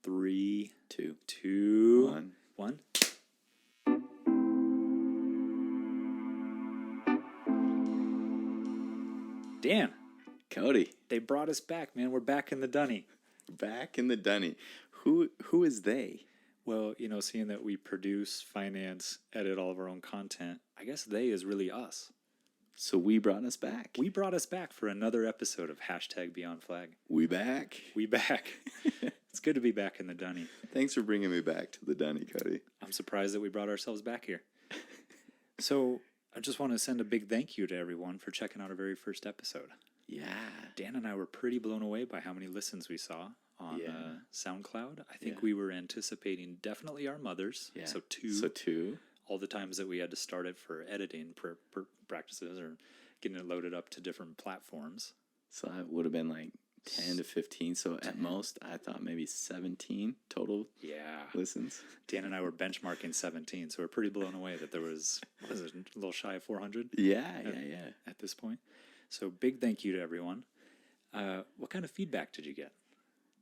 3, 2, 2, 1. Dan, Cody, they brought us back, man. We're back in the dunny. back in the dunny. Who is they? Well, you know, seeing that we produce, finance, edit all of our own content, I guess they is really us. So we brought us back. We brought us back for another episode of Beyond Flag. We back. We back. It's good to be back in the dunny. Thanks for bringing me back to the dunny, Cody. I'm surprised that we brought ourselves back here. So I just want to send a big thank you to everyone for checking out our very first episode. Yeah. Dan and I were pretty blown away by how many listens we saw on SoundCloud. I think we were anticipating definitely our mothers. Yeah. So two. All the times that we had to start it for editing practices or getting it loaded up to different platforms. So that would have been like 10 to 15. So at most, I thought maybe 17 total listens. Dan and I were benchmarking 17, so we're pretty blown away that there was, what is it, a little shy of 400? Yeah. At this point. So big thank you to everyone. What kind of feedback did you get?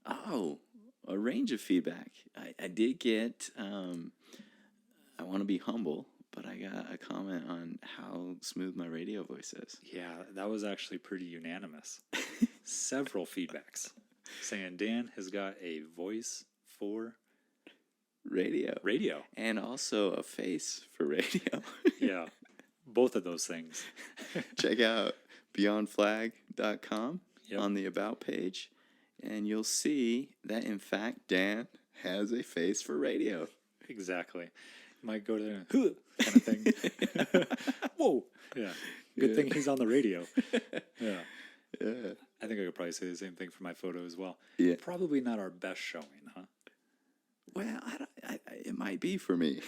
Oh, a range of feedback. I did get, I want to be humble, but I got a comment on how smooth my radio voice is. Yeah, that was actually pretty unanimous. Several feedbacks saying Dan has got a voice for radio. And also a face for radio. Yeah, both of those things. Check out beyondflag.com on the About page, and you'll see that, in fact, Dan has a face for radio. Exactly. Might go to the kind of thing. Whoa. Yeah. Good thing he's on the radio. Yeah. I think I could probably say the same thing for my photo as well. Yeah. Probably not our best showing, huh? Well, it might be for me.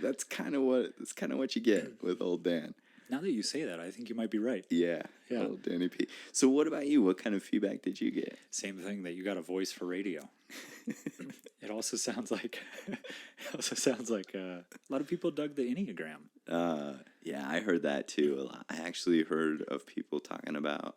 That's kind of what you get with old Dan. Now that you say that, I think you might be right. Yeah. Old Danny P. So what about you? What kind of feedback did you get? Same thing, that you got a voice for radio. It also sounds like a lot of people dug the Enneagram. Yeah, I heard that too a lot. I actually heard of people talking about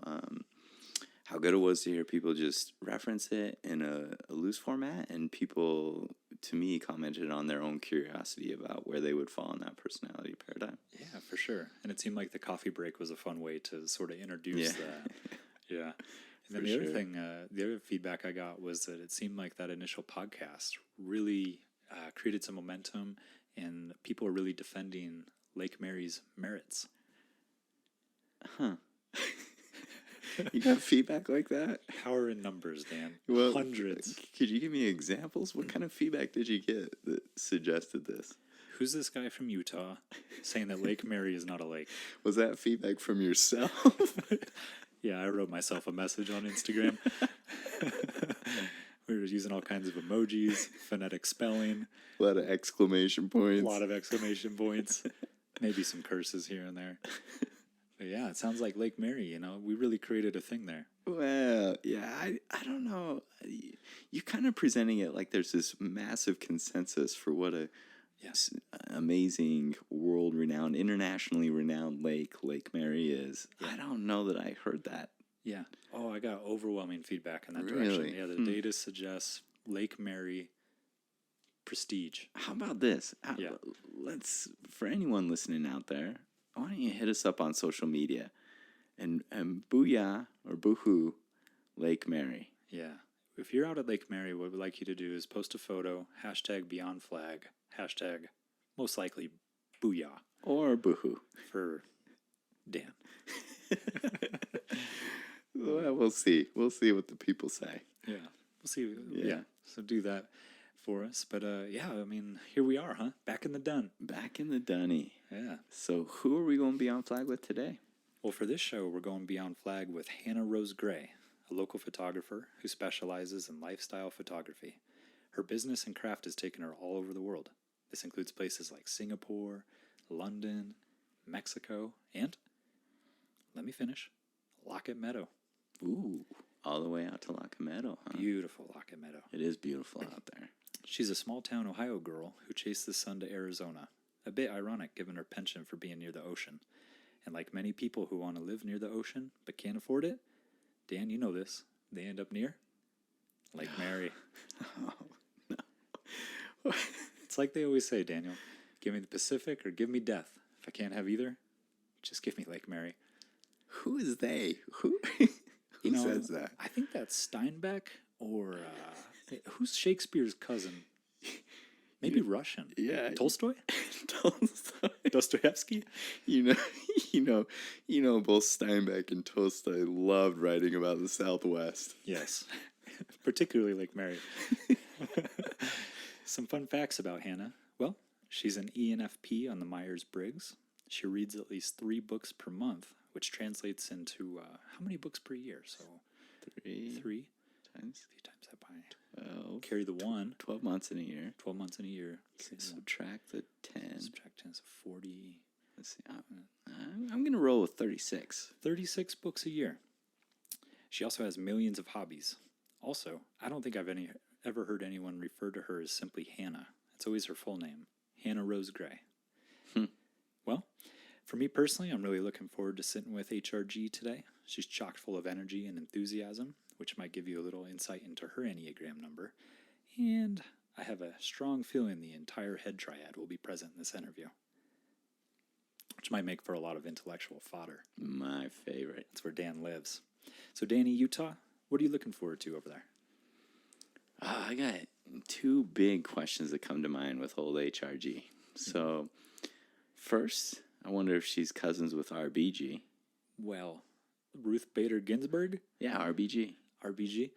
how good it was to hear people just reference it in a loose format, and people, to me, commented on their own curiosity about where they would fall in that personality paradigm. Yeah, for sure. And it seemed like the coffee break was a fun way to sort of introduce that. Yeah. And then the other thing, the other feedback I got was that it seemed like that initial podcast really created some momentum, and people were really defending Lake Mary's merits. Huh. You got feedback like that? Power in numbers, Dan. Well, hundreds. Could you give me examples? What kind of feedback did you get that suggested this? Who's this guy from Utah saying that Lake Mary is not a lake? Was that feedback from yourself? Yeah, I wrote myself a message on Instagram. We were using all kinds of emojis, phonetic spelling. A lot of exclamation points. A lot of exclamation points. Maybe some curses here and there. But yeah, it sounds like Lake Mary, you know. We really created a thing there. Well, yeah, I don't know. You're kind of presenting it like there's this massive consensus for what a amazing, world-renowned, internationally renowned Lake Mary is. Yeah. I don't know that I heard that. Yeah. Oh, I got overwhelming feedback in that Really? direction. Yeah, the data suggests Lake Mary prestige. How about this? Let's, for anyone listening out there, why don't you hit us up on social media and booyah or boohoo Lake Mary. Yeah. If you're out at Lake Mary, what we'd like you to do is post a photo, #BeyondFlag, most likely booyah. Or boohoo. For Dan. Well, we'll see. We'll see what the people say. Yeah. We'll see. Yeah. So do that for us. But yeah, I mean, here we are, huh? Back in the dun. Back in the dunny. Yeah. So who are we going beyond flag with today? Well, for this show, we're going beyond flag with Hannah Rose Gray, a local photographer who specializes in lifestyle photography. Her business and craft has taken her all over the world. This includes places like Singapore, London, Mexico, and, let me finish, Lockett Meadow. Ooh, all the way out to Lockett Meadow, huh? Beautiful Lockett Meadow. It is beautiful out there. She's a small-town Ohio girl who chased the sun to Arizona. A bit ironic given her penchant for being near the ocean. And like many people who want to live near the ocean but can't afford it, Dan, you know this, they end up near Lake Mary. It's like they always say, Daniel, give me the Pacific or give me death. If I can't have either, just give me Lake Mary. Who is they? Who says that? I think that's Steinbeck or who's Shakespeare's cousin? Maybe Russian. Yeah. Tolstoy? Tolstoy. Dostoevsky? You know, both Steinbeck and Tolstoy loved writing about the Southwest. Yes. Particularly Lake Mary. Some fun facts about Hannah. Well, she's an ENFP on the Myers-Briggs. She reads at least 3 books per month, which translates into how many books per year? So 3 times. If you times that by 12. Carry the 1. 12 months in a year. 12 months in a year. Okay, subtract the 10. Subtract 10, so 40. Let's see. I'm going to roll with 36. 36 books a year. She also has millions of hobbies. Also, I don't think I've ever heard anyone refer to her as simply Hannah. It's always her full name, Hannah Rose Gray. Well, for me personally, I'm really looking forward to sitting with HRG today. She's chock full of energy and enthusiasm, which might give you a little insight into her Enneagram number. And I have a strong feeling the entire head triad will be present in this interview, which might make for a lot of intellectual fodder. My favorite. That's where Dan lives. So, Danny, Utah, what are you looking forward to over there? I got 2 big questions that come to mind with old HRG. So, first, I wonder if she's cousins with RBG. Well, Ruth Bader Ginsburg? Yeah, RBG. RBG?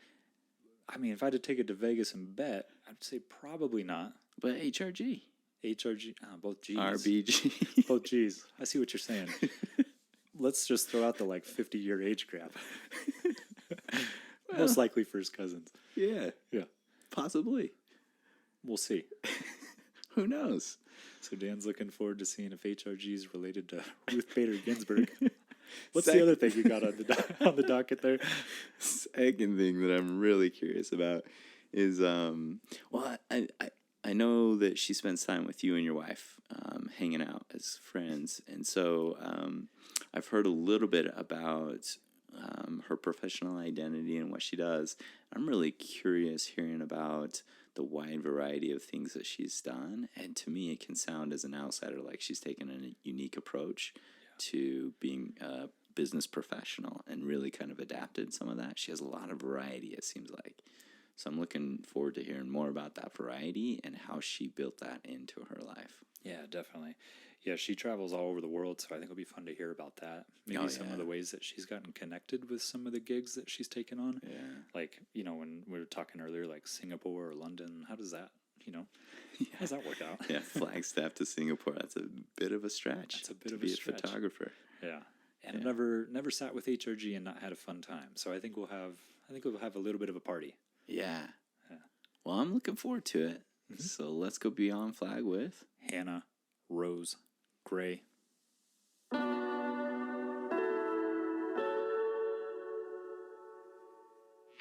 I mean, if I had to take it to Vegas and bet, I'd say probably not. But HRG. HRG, both G's. RBG. Both G's. I see what you're saying. Let's just throw out the 50-year age gap. Well, Most likely first cousins. Yeah. Yeah. Possibly. We'll see. Who knows? So Dan's looking forward to seeing if HRG is related to Ruth Bader Ginsburg. What's the other thing you got on the docket there? Second thing that I'm really curious about is, I know that she spends time with you and your wife, hanging out as friends, and so I've heard a little bit about her professional identity and what she does. I'm really curious hearing about the wide variety of things that she's done, and to me, it can sound as an outsider like she's taken a unique approach to being a business professional and really kind of adapted some of that. She has a lot of variety, it seems like. So I'm looking forward to hearing more about that variety and how she built that into her life. Yeah, definitely. Yeah, she travels all over the world, so I think it'll be fun to hear about that. Maybe some of the ways that she's gotten connected with some of the gigs that she's taken on. Yeah. Like, when we were talking earlier, like Singapore or London, how does that, how does that work out? Yeah, Flagstaff to Singapore, that's a bit of a stretch. That's a bit to of be a stretch. Photographer. Yeah. And I've never sat with HRG and not had a fun time. So I think we'll have a little bit of a party. Yeah. Well, I'm looking forward to it. Mm-hmm. So let's go beyond flag with Hannah Rose Gray.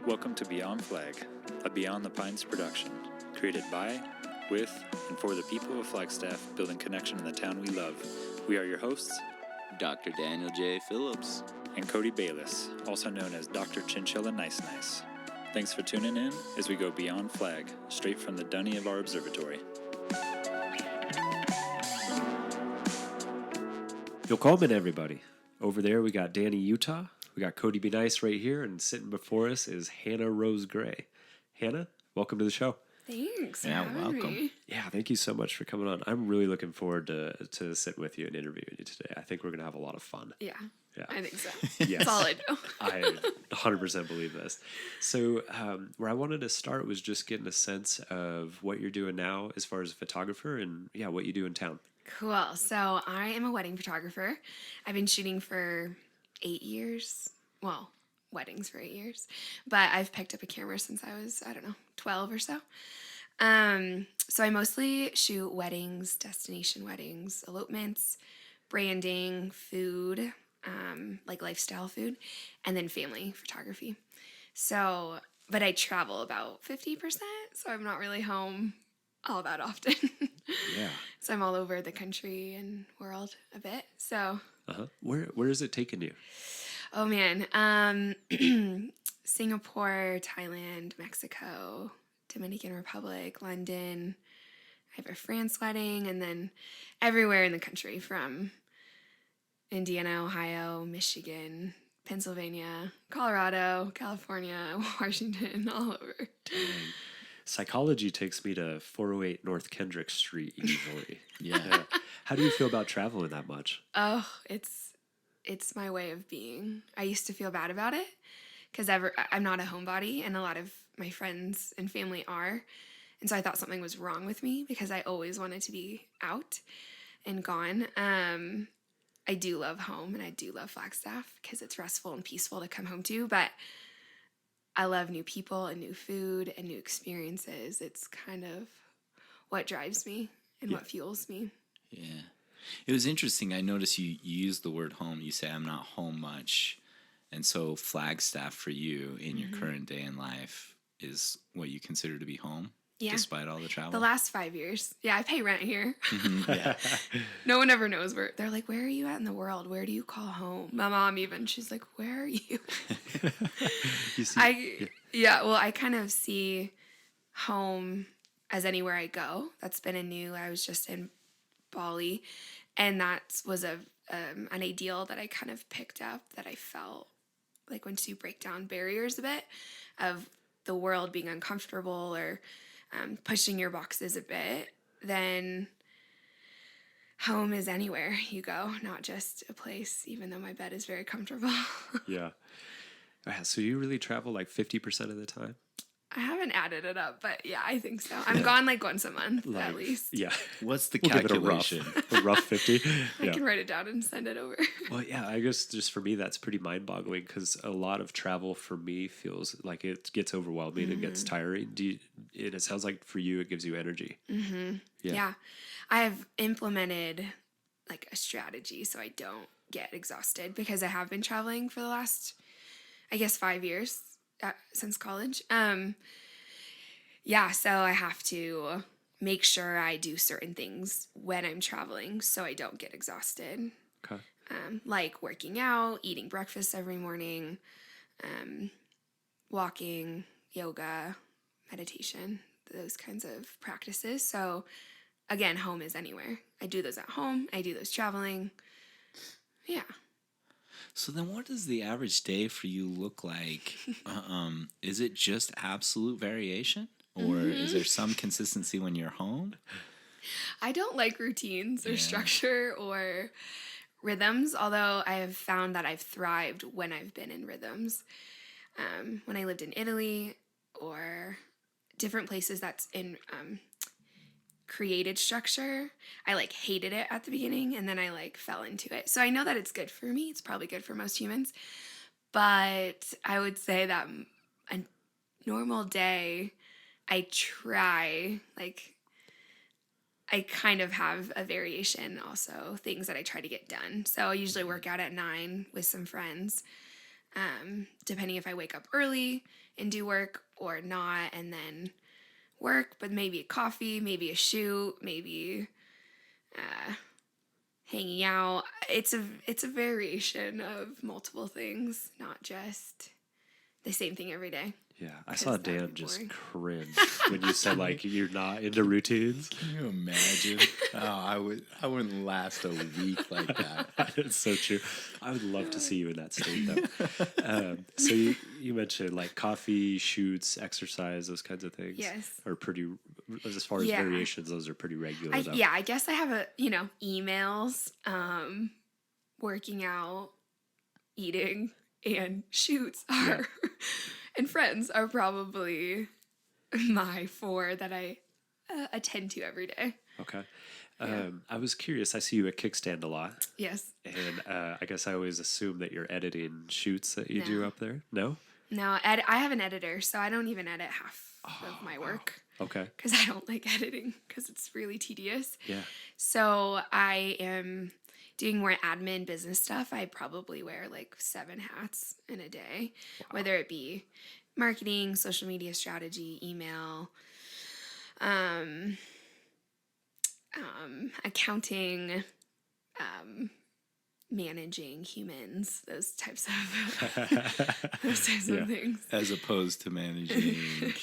Welcome to Beyond Flag, a Beyond the Pines production, created by, with, and for the people of Flagstaff, building connection in the town we love. We are your hosts, Dr. Daniel J. Phillips and Cody Bayless, also known as Dr. Chinchilla Nice Nice. Thanks for tuning in as we go beyond flag, straight from the dunny of our observatory. Willkommen, everybody. Over there, we got Danny, Utah. We got Cody Be Nice right here, and sitting before us is Hannah Rose Gray. Hannah, welcome to the show. Thanks. Yeah, welcome. Yeah, thank you so much for coming on. I'm really looking forward to sitting with you and interviewing you today. I think we're going to have a lot of fun. Yeah, I think so. Yes. That's all I do. I 100% believe this. So where I wanted to start was just getting a sense of what you're doing now as far as a photographer and, what you do in town. Cool. So I am a wedding photographer. I've been shooting for 8 years. Well, weddings for 8 years. But I've picked up a camera since I was, 12 or so. So I mostly shoot weddings, destination weddings, elopements, branding, food, like lifestyle food, and then family photography. So, but I travel about 50%, so I'm not really home all that often. Yeah. So I'm all over the country and world a bit. So. Where is it taking you? Oh man, Singapore, Thailand, Mexico, Dominican Republic, London. I have a France wedding, and then everywhere in the country from Indiana, Ohio, Michigan, Pennsylvania, Colorado, California, Washington, all over. Dang. Psychology takes me to 408 North Kendrick Street usually. Yeah. How do you feel about traveling that much? Oh, it's my way of being. I used to feel bad about it because I'm not a homebody, and a lot of my friends and family are. And so I thought something was wrong with me because I always wanted to be out and gone. I do love home, and I do love Flagstaff because it's restful and peaceful to come home to, but I love new people and new food and new experiences. It's kind of what drives me and what fuels me. Yeah. It was interesting. I noticed you used the word home. You say, I'm not home much. And so Flagstaff for you in your current day in life is what you consider to be home? Yeah. Despite all the travel? The last 5 years. Yeah, I pay rent here. Yeah. No one ever knows where. They're like, where are you at in the world? Where do you call home? My mom even, she's like, where are you? You see, Well, I kind of see home as anywhere I go. That's been I was just in Bali, and that was an ideal that I kind of picked up that I felt like once you break down barriers a bit of the world being uncomfortable or pushing your boxes a bit, then home is anywhere you go, not just a place, even though my bed is very comfortable. Yeah. So you really travel like 50% of the time? I haven't added it up, but yeah, I think so. I'm gone like once a month at least. Yeah. What's the We'll give it calculation? a rough 50. I can write it down and send it over. Well, yeah, I guess just for me, that's pretty mind-boggling because a lot of travel for me feels like it gets overwhelming and gets tiring. It sounds like for you, it gives you energy. Mm-hmm. Yeah. I have implemented like a strategy so I don't get exhausted because I have been traveling for the last, I guess, 5 years since college. So I have to make sure I do certain things when I'm traveling so I don't get exhausted. Okay. Like working out, eating breakfast every morning, walking, yoga, meditation, those kinds of practices. So again, home is anywhere. I do those at home. I do those traveling. Yeah. So then what does the average day for you look like? Is it just absolute variation? Or is there some consistency when you're home? I don't like routines or structure or rhythms, although I have found that I've thrived when I've been in rhythms. When I lived in Italy or different places that's in created structure, I like hated it at the beginning and then I like fell into it. So I know that it's good for me. It's probably good for most humans. But I would say that a normal day, I try, like, I kind of have a variation also, things that I try to get done. So I usually work out at 9 with some friends, depending if I wake up early and do work or not, and then work, but maybe a coffee, maybe a shoot, maybe hanging out. It's a variation of multiple things, not just the same thing every day. Yeah, I saw that would Dan be just boring. cringe when you said like you're not into routines. Can you imagine? I wouldn't last a week like that. It's so true. I would love to see you in that state though. So you mentioned like coffee, shoots, exercise, those kinds of things. Yes. Are pretty, as far as variations, those are pretty regular though. I guess I have emails, working out, eating, and shoots are, and friends are probably my 4 that I attend to every day. Okay. I was curious. I see you at Kickstand a lot. Yes. And I guess I always assume that you're editing shoots that you do up there. No? No, I have an editor, so I don't even edit half of my work. Okay. Because I don't like editing because it's really tedious. Yeah. So I am doing more admin business stuff. I probably wear like 7 hats in a day, whether it be marketing, social media strategy, email, accounting, managing humans, those types of things. As opposed to managing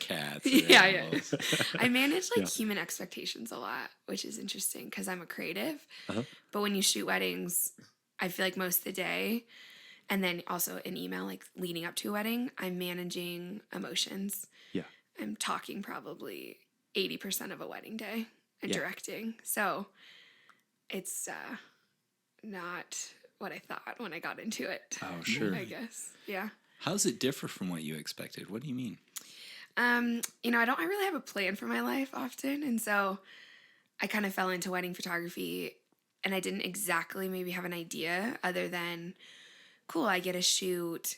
cats. Or Yeah. animals. I manage like Yeah. human expectations a lot, which is interesting because I'm a creative. Uh-huh. But when you shoot weddings, I feel like most of the day, and then also in email, like leading up to a wedding, I'm managing emotions. Yeah. I'm talking probably 80% of a wedding day and Yeah. directing. So it's not what I thought when I got into it. Oh, sure. I guess. Yeah. How does it differ from what you expected? What do you mean? I don't really have a plan for my life often. And so I kind of fell into wedding photography and I didn't exactly maybe have an idea other than, cool, I get to shoot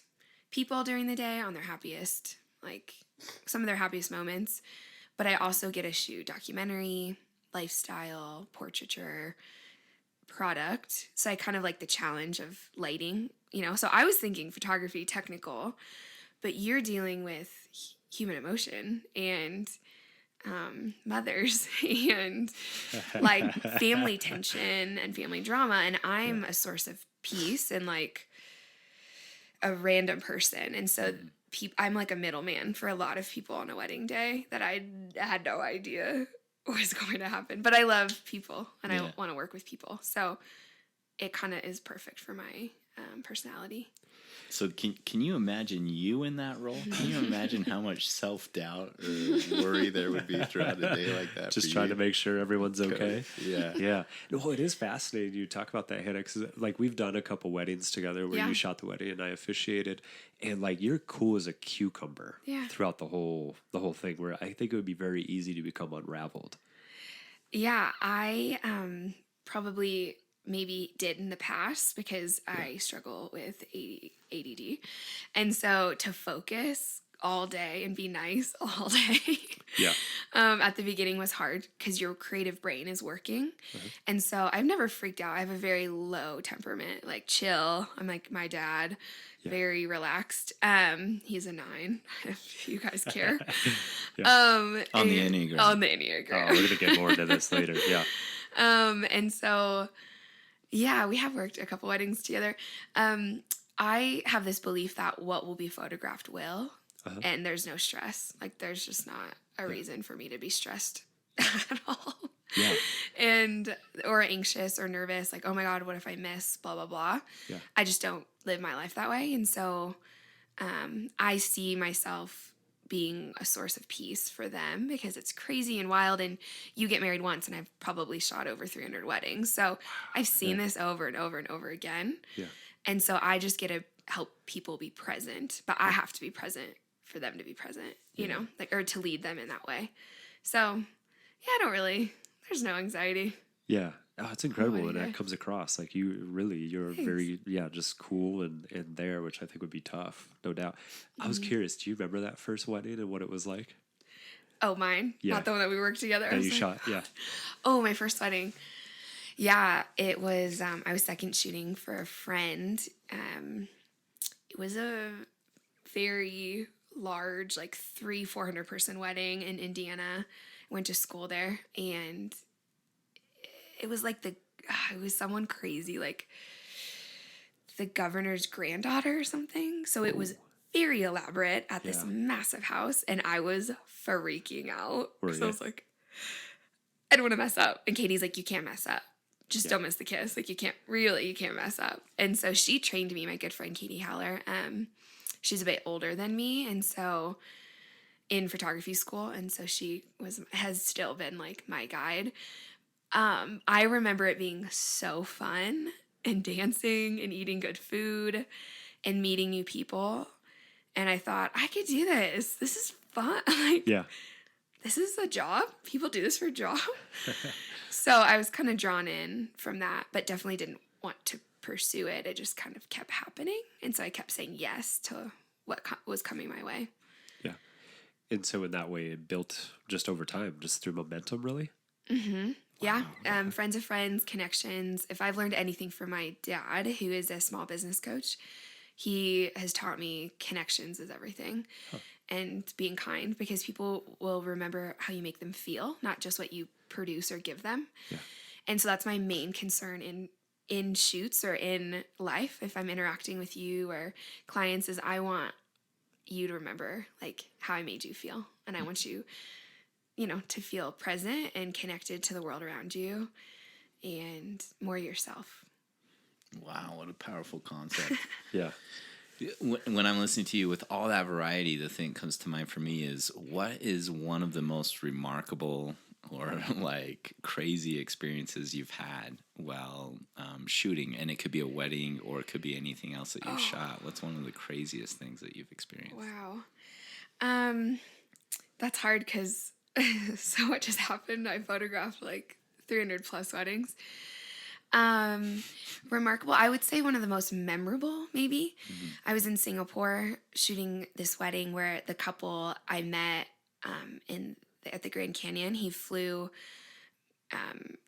people during the day on their happiest, like some of their happiest moments. But I also get to shoot documentary, lifestyle, portraiture, product. So I kind of like the challenge of lighting, So I was thinking photography, technical, but you're dealing with human emotion and mothers and like family tension and family drama. And I'm a source of peace and like a random person. And so I'm like a middleman for a lot of people on a wedding day that I had no idea was going to happen. But I love people and I want to work with people. So it kind of is perfect for my personality. So can you imagine you in that role? Can you imagine how much self-doubt or worry there would be throughout a day like that? Just for trying you? to make sure everyone's okay. Yeah. Yeah. Well, it is fascinating you talk about that, Hannah, because like we've done a couple weddings together where you shot the wedding and I officiated, and like you're cool as a cucumber throughout the whole thing. Where I think it would be very easy to become unraveled. Yeah, I probably maybe did in the past because I struggle with ADD. And so to focus all day and be nice all day at the beginning was hard because your creative brain is working. And so I've never freaked out. I have a very low temperament, like chill. I'm like my dad, very relaxed. He's a 9, if you guys care. On the Enneagram. On the Enneagram. Oh, we're gonna get more into this later. Yeah. And so yeah, we have worked a couple weddings together. I have this belief that what will be photographed will, and there's no stress. Like there's just not a reason for me to be stressed at all. Yeah. Or anxious or nervous, like, oh my God, what if I miss blah, blah, blah. Yeah. I just don't live my life that way. And so I see myself being a source of peace for them because it's crazy and wild, and you get married once, and I've probably shot over 300 weddings. So I've seen this over and over and over again. Yeah. And so I just get to help people be present, but I have to be present for them to be present, you know, like, or to lead them in that way. So yeah, there's no anxiety. Yeah. Oh, it's incredible when that comes across. Like you're very, just cool and there, which I think would be tough, no doubt. I was curious, do you remember that first wedding and what it was like? Oh, mine? Yeah. Not the one that we worked together? That you shot, yeah. Oh, my first wedding. Yeah, it was, I was second shooting for a friend. It was a very large, like 300-400 person wedding in Indiana. I went to school there, and it was like it was someone crazy, like the governor's granddaughter or something. So it was very elaborate at this massive house, and I was freaking out. So I was like, I don't want to mess up. And Katie's like, you can't mess up. Just don't miss the kiss. Like you can't mess up. And so she trained me, my good friend Katie Haller. She's a bit older than me, and so in photography school, and so she has still been like my guide. I remember it being so fun and dancing and eating good food and meeting new people. And I thought, I could do this. This is fun. Like, this is a job. People do this for a job. So I was kind of drawn in from that, but definitely didn't want to pursue it. It just kind of kept happening. And so I kept saying yes to what was coming my way. Yeah. And so in that way, it built just over time, just through momentum, really? Mm-hmm. Yeah. Friends of friends, connections. If I've learned anything from my dad, who is a small business coach, he has taught me connections is everything. And being kind, because people will remember how you make them feel, not just what you produce or give them. Yeah. And so that's my main concern in shoots or in life. If I'm interacting with you or clients, is I want you to remember like how I made you feel. And I want you, to feel present and connected to the world around you and more yourself. Wow, what a powerful concept. Yeah. When I'm listening to you with all that variety, the thing that comes to mind for me is, what is one of the most remarkable or like crazy experiences you've had while shooting? And it could be a wedding or it could be anything else that you've shot. What's one of the craziest things that you've experienced? Wow. That's hard because so much has happened. I photographed like 300 plus weddings. Remarkable. I would say one of the most memorable, maybe. Mm-hmm. I was in Singapore shooting this wedding where the couple I met at the Grand Canyon,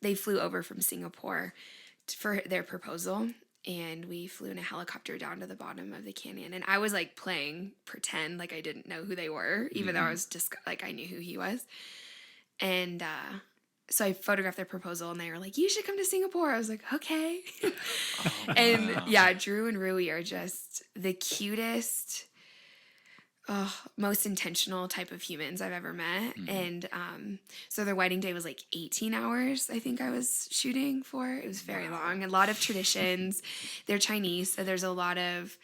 they flew over from Singapore for their proposal, and we flew in a helicopter down to the bottom of the canyon. And I was like playing pretend like I didn't know who they were, even though I was just like, I knew who he was. And so I photographed their proposal, and they were like, "You should come to Singapore." I was like, "Okay." And yeah, Drew and Rui are just the cutest, most intentional type of humans I've ever met. Mm-hmm. And so their wedding day was like 18 hours, I think I was shooting for. It was very long. A lot of traditions. They're Chinese, so there's a lot of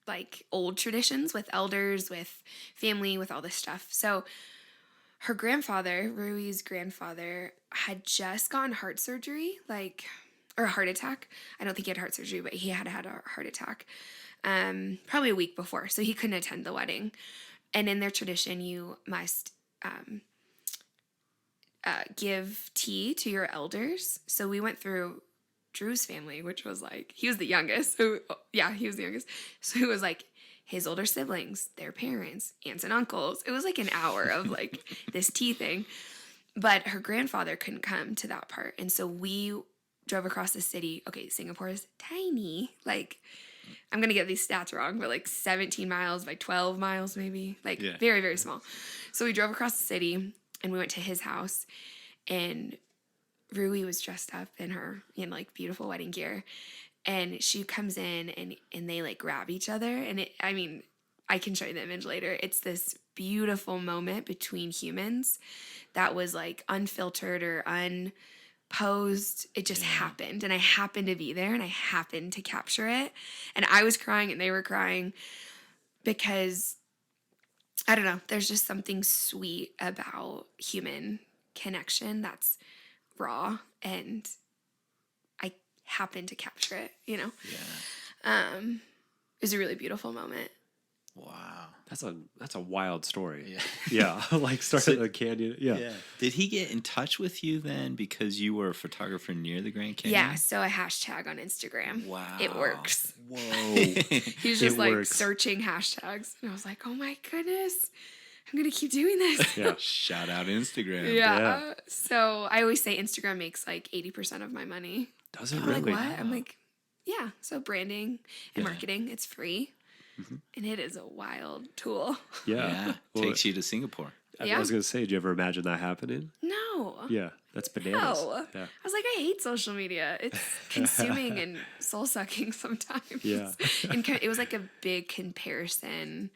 like old traditions with elders, with family, with all this stuff. So her grandfather, Rui's grandfather, had just gotten heart surgery, or a heart attack. I don't think he had heart surgery, but he had a heart attack probably a week before. So he couldn't attend the wedding. And in their tradition, you must give tea to your elders. So we went through Drew's family, which was like, he was the youngest. So he was the youngest. So it was like his older siblings, their parents, aunts and uncles. It was like an hour of like this tea thing. But her grandfather couldn't come to that part. And so we drove across the city. Okay, Singapore is tiny. Like, I'm going to get these stats wrong, but like 17 miles by 12 miles maybe. Very, very small. So we drove across the city and we went to his house, and Rui was dressed up in like beautiful wedding gear, and she comes in and they like grab each other, and I can show you the image later. It's this beautiful moment between humans that was like unfiltered or unposed. It just happened, and I happened to be there, and I happened to capture it, and I was crying and they were crying because I don't know, there's just something sweet about human connection that's raw, and I happened to capture it, Yeah. It was a really beautiful moment. Wow. That's a wild story. Yeah. Yeah. Like started in a canyon. Yeah. Did he get in touch with you then because you were a photographer near the Grand Canyon? Yeah. So a hashtag on Instagram. Wow. It works. Whoa. He was just searching hashtags, and I was like, oh my goodness, I'm going to keep doing this. Yeah. Shout out Instagram. Yeah. So I always say Instagram makes like 80% of my money. Does it I'm really? like, what? I'm like, yeah. So branding and marketing, it's free. Mm-hmm. And it is a wild tool. Yeah. Takes you to Singapore. I was going to say, did you ever imagine that happening? No. Yeah. That's bananas. No. Yeah. I was like, I hate social media. It's consuming and soul sucking sometimes. Yeah. And it was like a big comparison,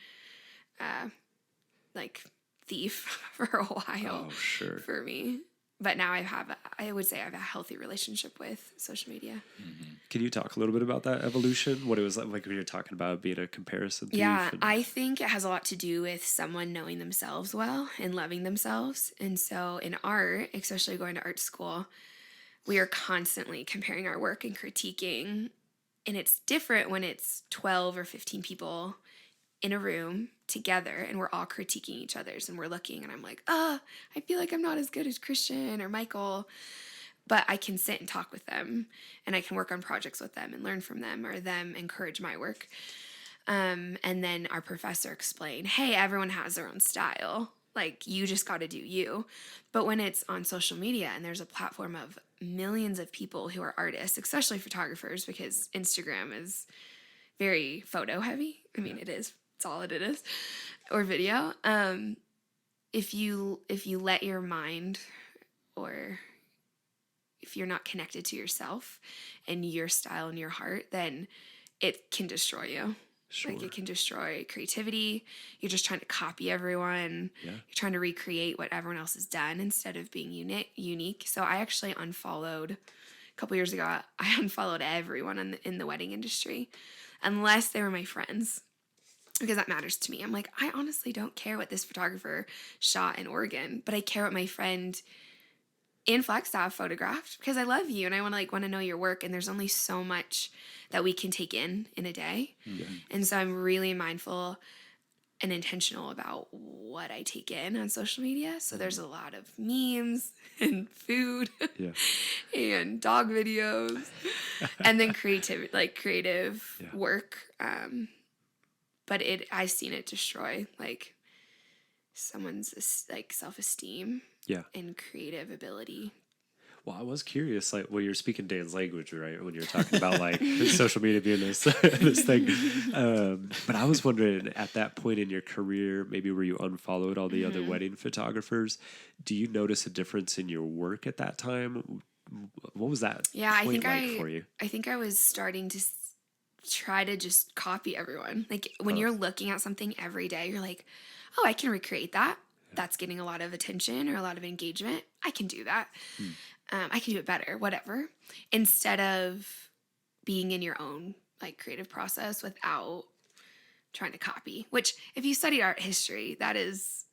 thief for a while. Oh, sure. For me. But now I would say I have a healthy relationship with social media. Mm-hmm. Can you talk a little bit about that evolution? What it was like when you're talking about being a comparison thief? Yeah, I think it has a lot to do with someone knowing themselves well and loving themselves. And so in art, especially going to art school, we are constantly comparing our work and critiquing. And it's different when it's 12 or 15 people in a room together and we're all critiquing each other's, and we're looking, and I'm like, I feel like I'm not as good as Christian or Michael, but I can sit and talk with them, and I can work on projects with them and learn from them, or them encourage my work. And then our professor explained, hey, everyone has their own style. Like, you just got to do you. But when it's on social media and there's a platform of millions of people who are artists, especially photographers, because Instagram is very photo heavy. I mean, it is. It's all it is. Or video. If you let your mind, or if you're not connected to yourself and your style and your heart, then it can destroy you. Sure. Like, it can destroy creativity. You're just trying to copy everyone. Yeah. You're trying to recreate what everyone else has done instead of being unique. So I actually unfollowed, a couple years ago, I unfollowed everyone in the wedding industry, unless they were my friends, because that matters to me. I'm like, I honestly don't care what this photographer shot in Oregon, but I care what my friend in Flagstaff photographed, because I love you and I want to know your work, and there's only so much that we can take in a day. Yeah. And so I'm really mindful and intentional about what I take in on social media. So there's a lot of memes and food Yeah. and dog videos and then creative Yeah. work. But I've seen it destroy like someone's like self-esteem Yeah. and creative ability. Well, I was curious, like, well, you're speaking Dan's language, right? When you're talking about like social media being this this thing, but I was wondering, at that point in your career, maybe where you unfollowed all the other wedding photographers, do you notice a difference in your work at that time? What was that? Point for you? I think I was starting to try to just copy everyone. Like, when you're looking at something every day, you're like, oh, I can recreate that. That's getting a lot of attention or a lot of engagement. I can do that. I can do it better, whatever. Instead of being in your own like creative process without trying to copy, which if you studied art history, that is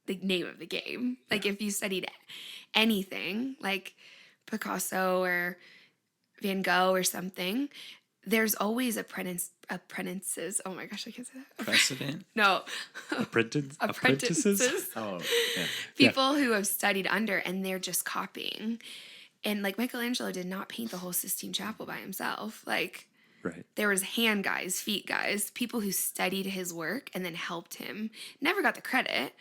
the name of the game. Like, if you studied anything like Picasso or Van Gogh or something, there's always apprentices. Oh my gosh, I can't say that. Precedent? No. Apprentices? Oh, yeah. People who have studied under, and they're just copying. And like, Michelangelo did not paint the whole Sistine Chapel by himself. Like, Right. there was hand guys, feet guys, people who studied his work and then helped him. Never got the credit,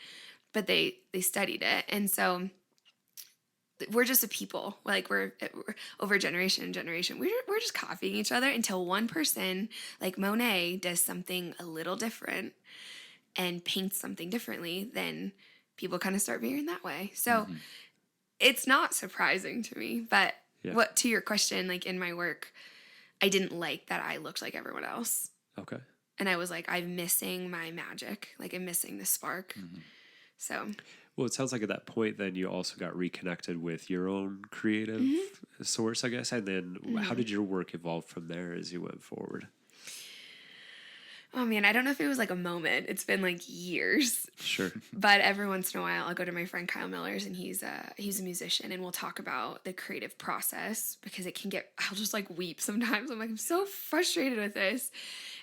but they studied it. And so we're just a people. Like, we're over generation and generation. We're just copying each other until one person, like Monet, does something a little different and paints something differently. Then people kind of start veering that way. So it's not surprising to me. But what to your question, like, in my work, I didn't like that I looked like everyone else. Okay. And I was like, I'm missing my magic. Like, I'm missing the spark. So. Well, it sounds like at that point, then you also got reconnected with your own creative source, I guess. And then how did your work evolve from there as you went forward? Oh man, I don't know if it was like a moment. It's been like years. Sure. But every once in a while, I'll go to my friend Kyle Miller's, and he's a musician, and we'll talk about the creative process, because it can get, I'll just like weep sometimes. I'm like, I'm so frustrated with this.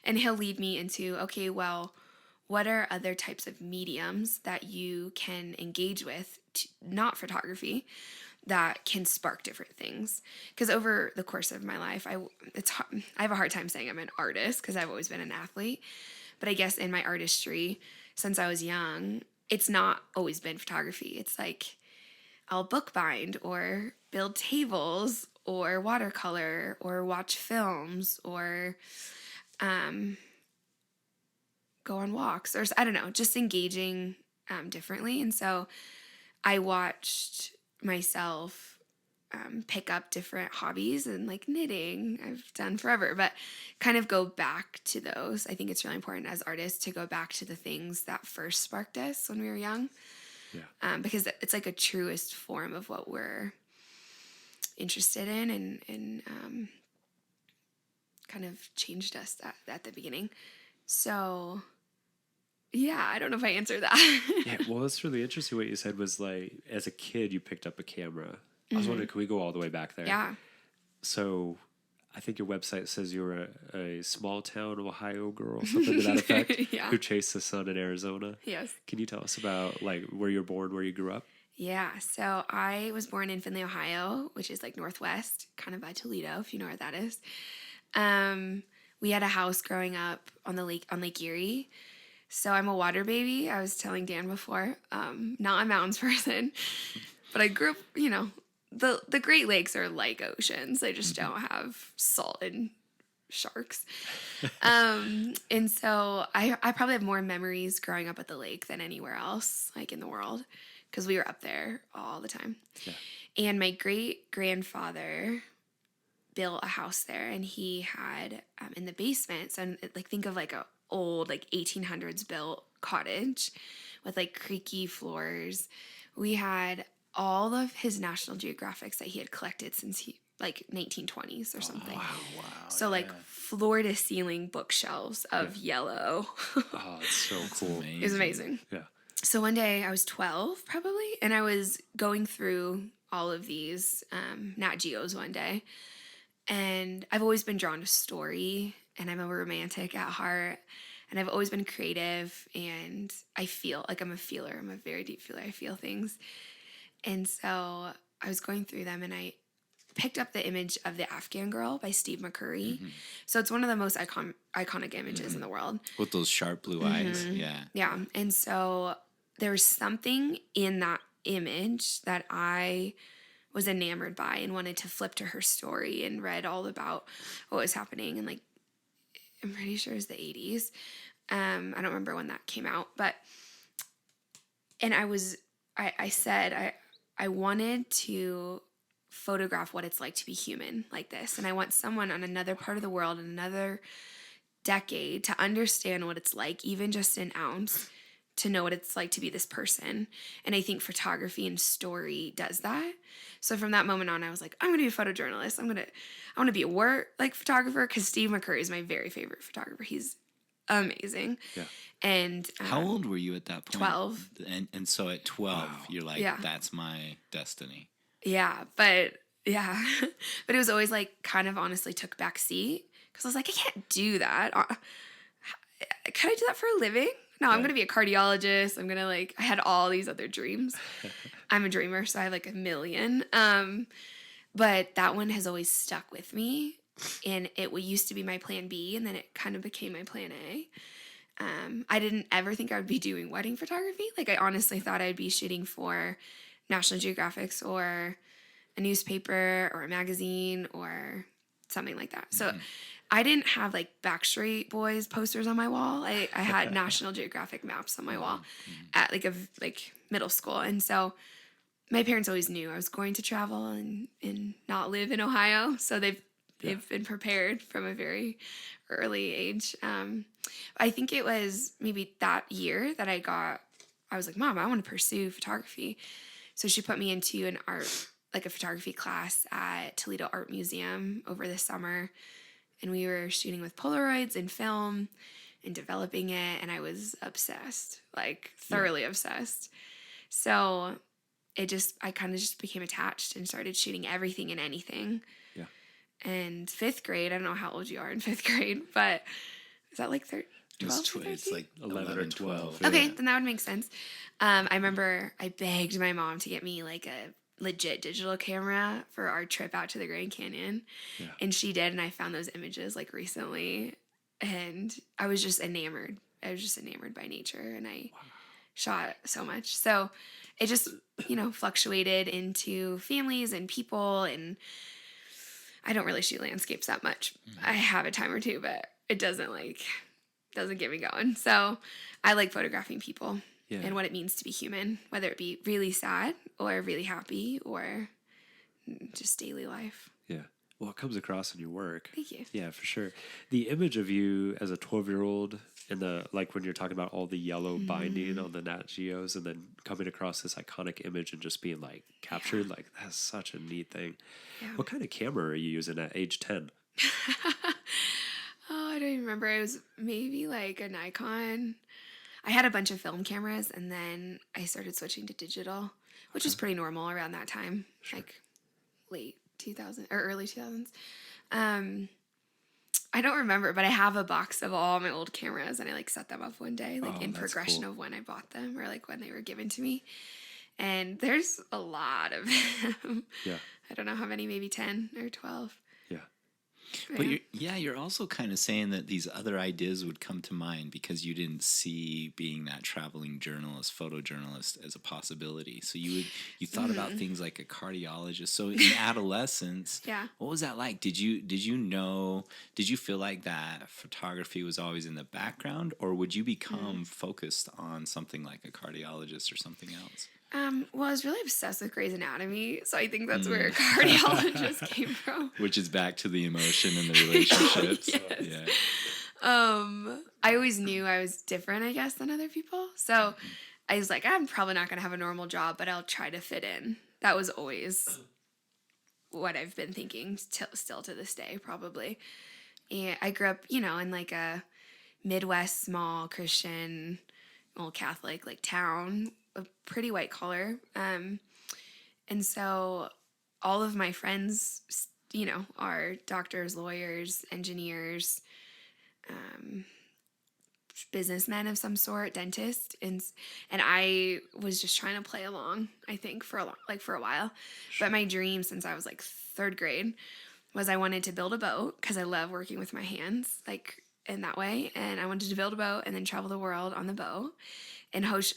And he'll lead me into, okay, well, what are other types of mediums that you can engage with, not photography, that can spark different things? Because over the course of my life, I have a hard time saying I'm an artist, because I've always been an athlete. But I guess in my artistry, since I was young, it's not always been photography. It's like, I'll bookbind or build tables or watercolor or watch films or go on walks, or I don't know, just engaging differently. And so I watched myself pick up different hobbies, and like knitting I've done forever, but kind of go back to those. I think it's really important as artists to go back to the things that first sparked us when we were young. Because it's like a truest form of what we're interested in, and kind of changed us at the beginning. So, yeah, I don't know if I answered that. Yeah, well, that's really interesting. What you said was, like, as a kid, you picked up a camera. I was wondering, can we go all the way back there? Yeah. So, I think your website says you were a small town Ohio girl, something to that effect, who chased the sun in Arizona. Yes. Can you tell us about, like, where you were born, where you grew up? Yeah, so I was born in Findlay, Ohio, which is like northwest, kind of by Toledo, if you know where that is. We had a house growing up on Lake Erie. So I'm a water baby. I was telling Dan before, not a mountains person, but I grew up, the Great Lakes are like oceans. They just don't have salt and sharks. And so I probably have more memories growing up at the lake than anywhere else, like, in the world, because we were up there all the time. Yeah. And my great grandfather built a house there, and he had in the basement, so like think of like a old like 1800s built cottage with like creaky floors. We had all of his National Geographics that he had collected since he like 1920s or something. Wow. So like floor to ceiling bookshelves of yellow. Oh, it's so cool. It was amazing. Yeah. So one day I was 12 probably, and I was going through all of these Nat Geos one day, and I've always been drawn to story, and I'm a romantic at heart, and I've always been creative, and I feel like I'm a feeler. I'm a very deep feeler. I feel things. And so I was going through them, and I picked up the image of the Afghan Girl by Steve McCurry. So it's one of the most iconic images in the world. With those sharp blue eyes. Yeah. Yeah. And so there was something in that image that I was enamored by and wanted to flip to her story, and read all about what was happening. And like, I'm pretty sure it was the 80s. I don't remember when that came out, but, and I said, I wanted to photograph what it's like to be human like this. And I want someone on another part of the world, in another decade, to understand what it's like, even just an ounce, to know what it's like to be this person. And I think photography and story does that. So from that moment on, I was like, I'm going to be a photojournalist. I want to be a war like photographer, because Steve McCurry is my very favorite photographer. He's amazing. Yeah. And how old were you at that point? 12. And so at 12, you're like, Yeah. that's my destiny. Yeah, but but it was always like kind of honestly took back seat, because I was like, I can't do that. Can I do that for a living? No, I'm going to be a cardiologist. I'm going to like, I had all these other dreams. I'm a dreamer, so I have like a million. But that one has always stuck with me, and it used to be my plan B, and then it kind of became my plan A. I didn't ever think I would be doing wedding photography. Like, I honestly thought I'd be shooting for National Geographics or a newspaper or a magazine or something like that. So I didn't have like Backstreet Boys posters on my wall. I had National Geographic maps on my wall at like middle school. And so my parents always knew I was going to travel and not live in Ohio. So they've been prepared from a very early age. I think it was maybe that year that I was like, Mom, I want to pursue photography. So she put me into a photography class at Toledo Art Museum over the summer. And we were shooting with Polaroids and film and developing it. And I was obsessed, like thoroughly obsessed. So I kind of just became attached and started shooting everything and anything. Yeah. And 5th grade, I don't know how old you are in 5th grade, but is that like 12? It's like 11 or 12. Okay, then that would make sense. I remember I begged my mom to get me like a legit digital camera for our trip out to the Grand Canyon. Yeah. And she did, and I found those images like recently, and I was just enamored. I was just enamored by nature, and I shot so much. So it just, fluctuated into families and people, and I don't really shoot landscapes that much. I have a time or two, but it doesn't get me going. So I like photographing people and what it means to be human, whether it be really sad or really happy or just daily life. Yeah. Well, it comes across in your work. Thank you. Yeah, for sure. The image of you as a 12-year-old and when you're talking about all the yellow binding on the Nat Geos, and then coming across this iconic image and just being like captured, like that's such a neat thing. Yeah. What kind of camera are you using at age 10? I don't even remember. It was maybe like a Nikon. I had a bunch of film cameras, and then I started switching to digital, which was pretty normal around that time, like late 2000 or early 2000s. I don't remember, but I have a box of all my old cameras, and I like set them up one day, like in progression of when I bought them or like when they were given to me. And there's a lot of them. Yeah. I don't know how many, maybe 10 or 12. But you're also kind of saying that these other ideas would come to mind because you didn't see being that traveling journalist, photojournalist as a possibility. So you thought about things like a cardiologist. So in adolescence, what was that like? Did you feel like that photography was always in the background, or would you become focused on something like a cardiologist or something else? Well, I was really obsessed with Grey's Anatomy, so I think that's where cardiologist came from. Which is back to the emotion and the relationships. Yes. Yeah. I always knew I was different, I guess, than other people. So I was like, I'm probably not going to have a normal job, but I'll try to fit in. That was always what I've been thinking still to this day, probably. And I grew up, in like a Midwest, small Christian, old Catholic, like town, a pretty white collar. And so all of my friends, are doctors, lawyers, engineers, businessmen of some sort, dentist, and I was just trying to play along, I think, for a while. Sure. But my dream since I was like 3rd grade was I wanted to build a boat because I love working with my hands, like in that way. And I wanted to build a boat and then travel the world on the boat and host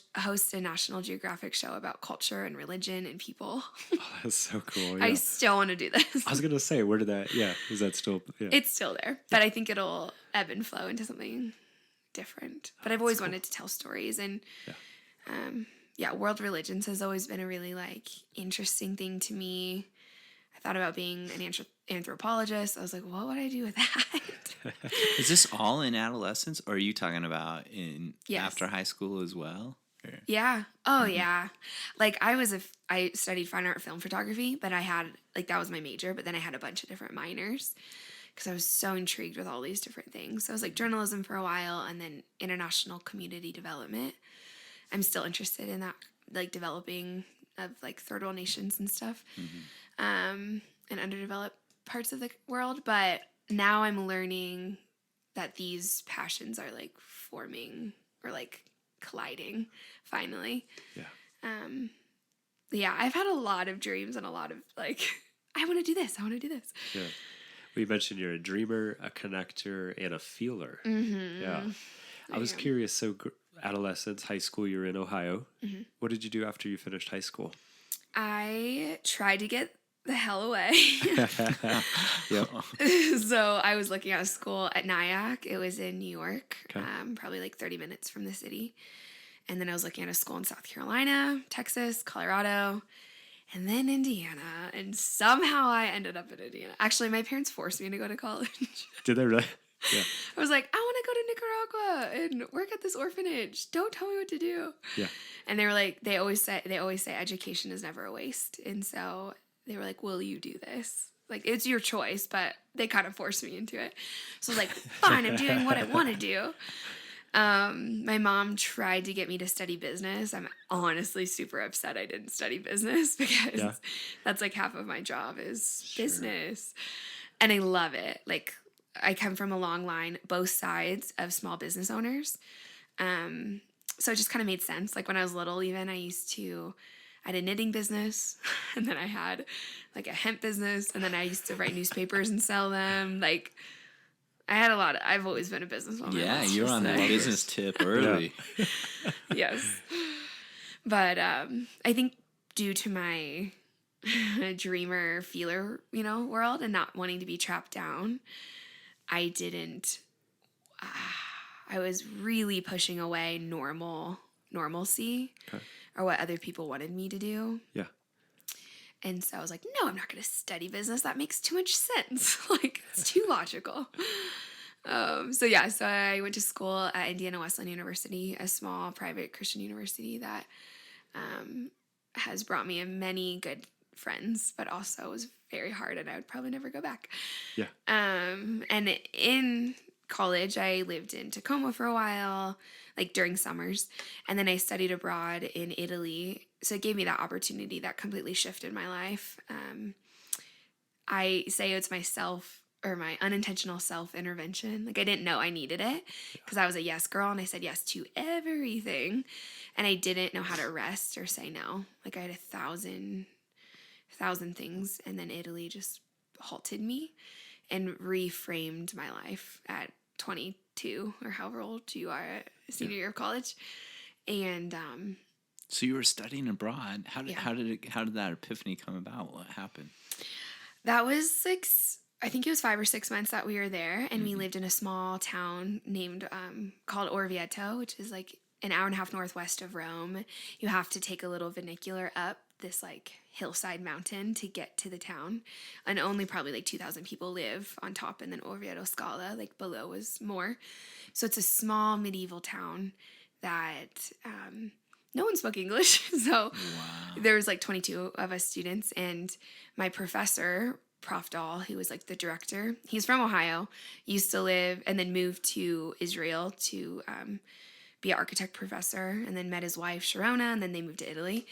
a National Geographic show about culture and religion and people. Oh, that's so cool. Yeah. I still want to do this. I was going to say, where did that, is that still? Yeah. It's still there, but I think it'll ebb and flow into something different. But I've always wanted to tell stories, and world religions has always been a really like interesting thing to me. I thought about being an anthropologist. I was like, what would I do with that? Is this all in adolescence, or are you talking about Yes. after high school as well? Or? Yeah. Oh, yeah. Like I studied fine art film photography, but I had that was my major, but then I had a bunch of different minors because I was so intrigued with all these different things. So I was like journalism for a while, and then international community development. I'm still interested in that, like developing of like third world nations and stuff, and underdeveloped parts of the world. But now I'm learning that these passions are like forming or like colliding finally. Yeah. I've had a lot of dreams and a lot of like, I want to do this. Yeah. Well, you mentioned you're a dreamer, a connector, and a feeler. Mm-hmm. Yeah. I was curious. So adolescence, high school, you're in Ohio. Mm-hmm. What did you do after you finished high school? I tried to get the hell away. Yep. So I was looking at a school at Nyack. It was in New York, Okay. Probably like 30 minutes from the city. And then I was looking at a school in South Carolina, Texas, Colorado, and then Indiana. And somehow I ended up in Indiana. Actually, my parents forced me to go to college. Did they really? Yeah. I was like, I want to go to Nicaragua and work at this orphanage. Don't tell me what to do. Yeah. And they were like, they always say education is never a waste. And so they were like, will you do this? Like, it's your choice, but they kind of forced me into it. So I was like, fine, I'm doing what I want to do. My mom tried to get me to study business. I'm honestly super upset I didn't study business because that's like half of my job is business. And I love it. Like, I come from a long line, both sides of small business owners. So it just kind of made sense. Like when I was little, even I had a knitting business, and then I had like a hemp business, and then I used to write newspapers and sell them. Like I've always been a businesswoman. Yeah, you're on the business tip early. Yes. But I think due to my dreamer feeler, world and not wanting to be trapped down, I was really pushing away normalcy or what other people wanted me to do. Yeah. And so I was like, no, I'm not going to study business. That makes too much sense. Like, it's too logical. So I went to school at Indiana Wesleyan University, a small private Christian university that has brought me many good friends, but also was very hard, and I would probably never go back. Yeah. And in college, I lived in Tacoma for a while, like during summers, and then I studied abroad in Italy. So it gave me that opportunity that completely shifted my life. I say it's my unintentional self-intervention. Like I didn't know I needed it because I was a yes girl and I said yes to everything, and I didn't know how to rest or say no. Like I had 1,000 things, and then Italy just halted me and reframed my life at 22 or however old you are at senior year of college. And so you were studying abroad. How did that epiphany come about? What happened? That was I think it was 5 or 6 months that we were there, and we lived in a small town named called Orvieto, which is like an hour and a half northwest of Rome. You have to take a little funicular up this like hillside mountain to get to the town, and only probably like 2,000 people live on top, and then Orvieto Scala, like below, was more. So it's a small medieval town that no one spoke English. So there was like 22 of us students, and my professor, Prof. Dahl, who was like the director, he's from Ohio, used to live and then moved to Israel to be an architect professor, and then met his wife Sharona, and then they moved to Italy.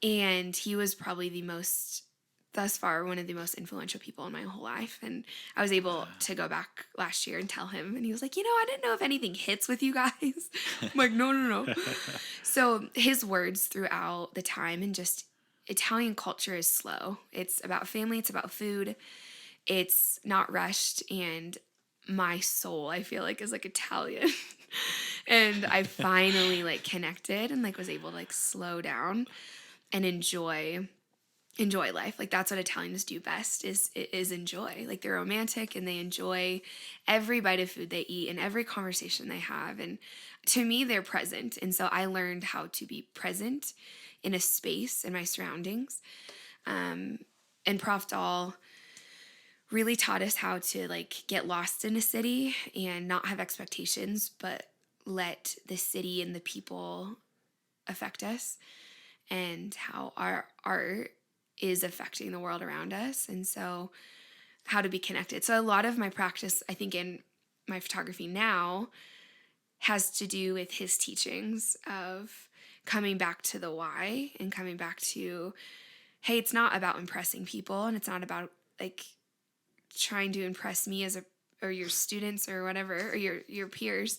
And he was probably thus far, one of the most influential people in my whole life. And I was able to go back last year and tell him, and he was like, I didn't know if anything hits with you guys. I'm like, no. So his words throughout the time, and just Italian culture is slow. It's about family. It's about food. It's not rushed. And my soul, I feel like, is like Italian. And I finally like connected and like was able to like slow down and enjoy life. Like that's what Italians do best is enjoy. Like they're romantic and they enjoy every bite of food they eat and every conversation they have. And to me, they're present. And so I learned how to be present in a space, in my surroundings. And Prof. Dahl really taught us how to like get lost in a city and not have expectations, but let the city and the people affect us, and how our art is affecting the world around us. And so how to be connected. So a lot of my practice, I think, in my photography now has to do with his teachings of coming back to the why and coming back to, hey, it's not about impressing people, and it's not about like trying to impress me or your students or whatever, or your peers,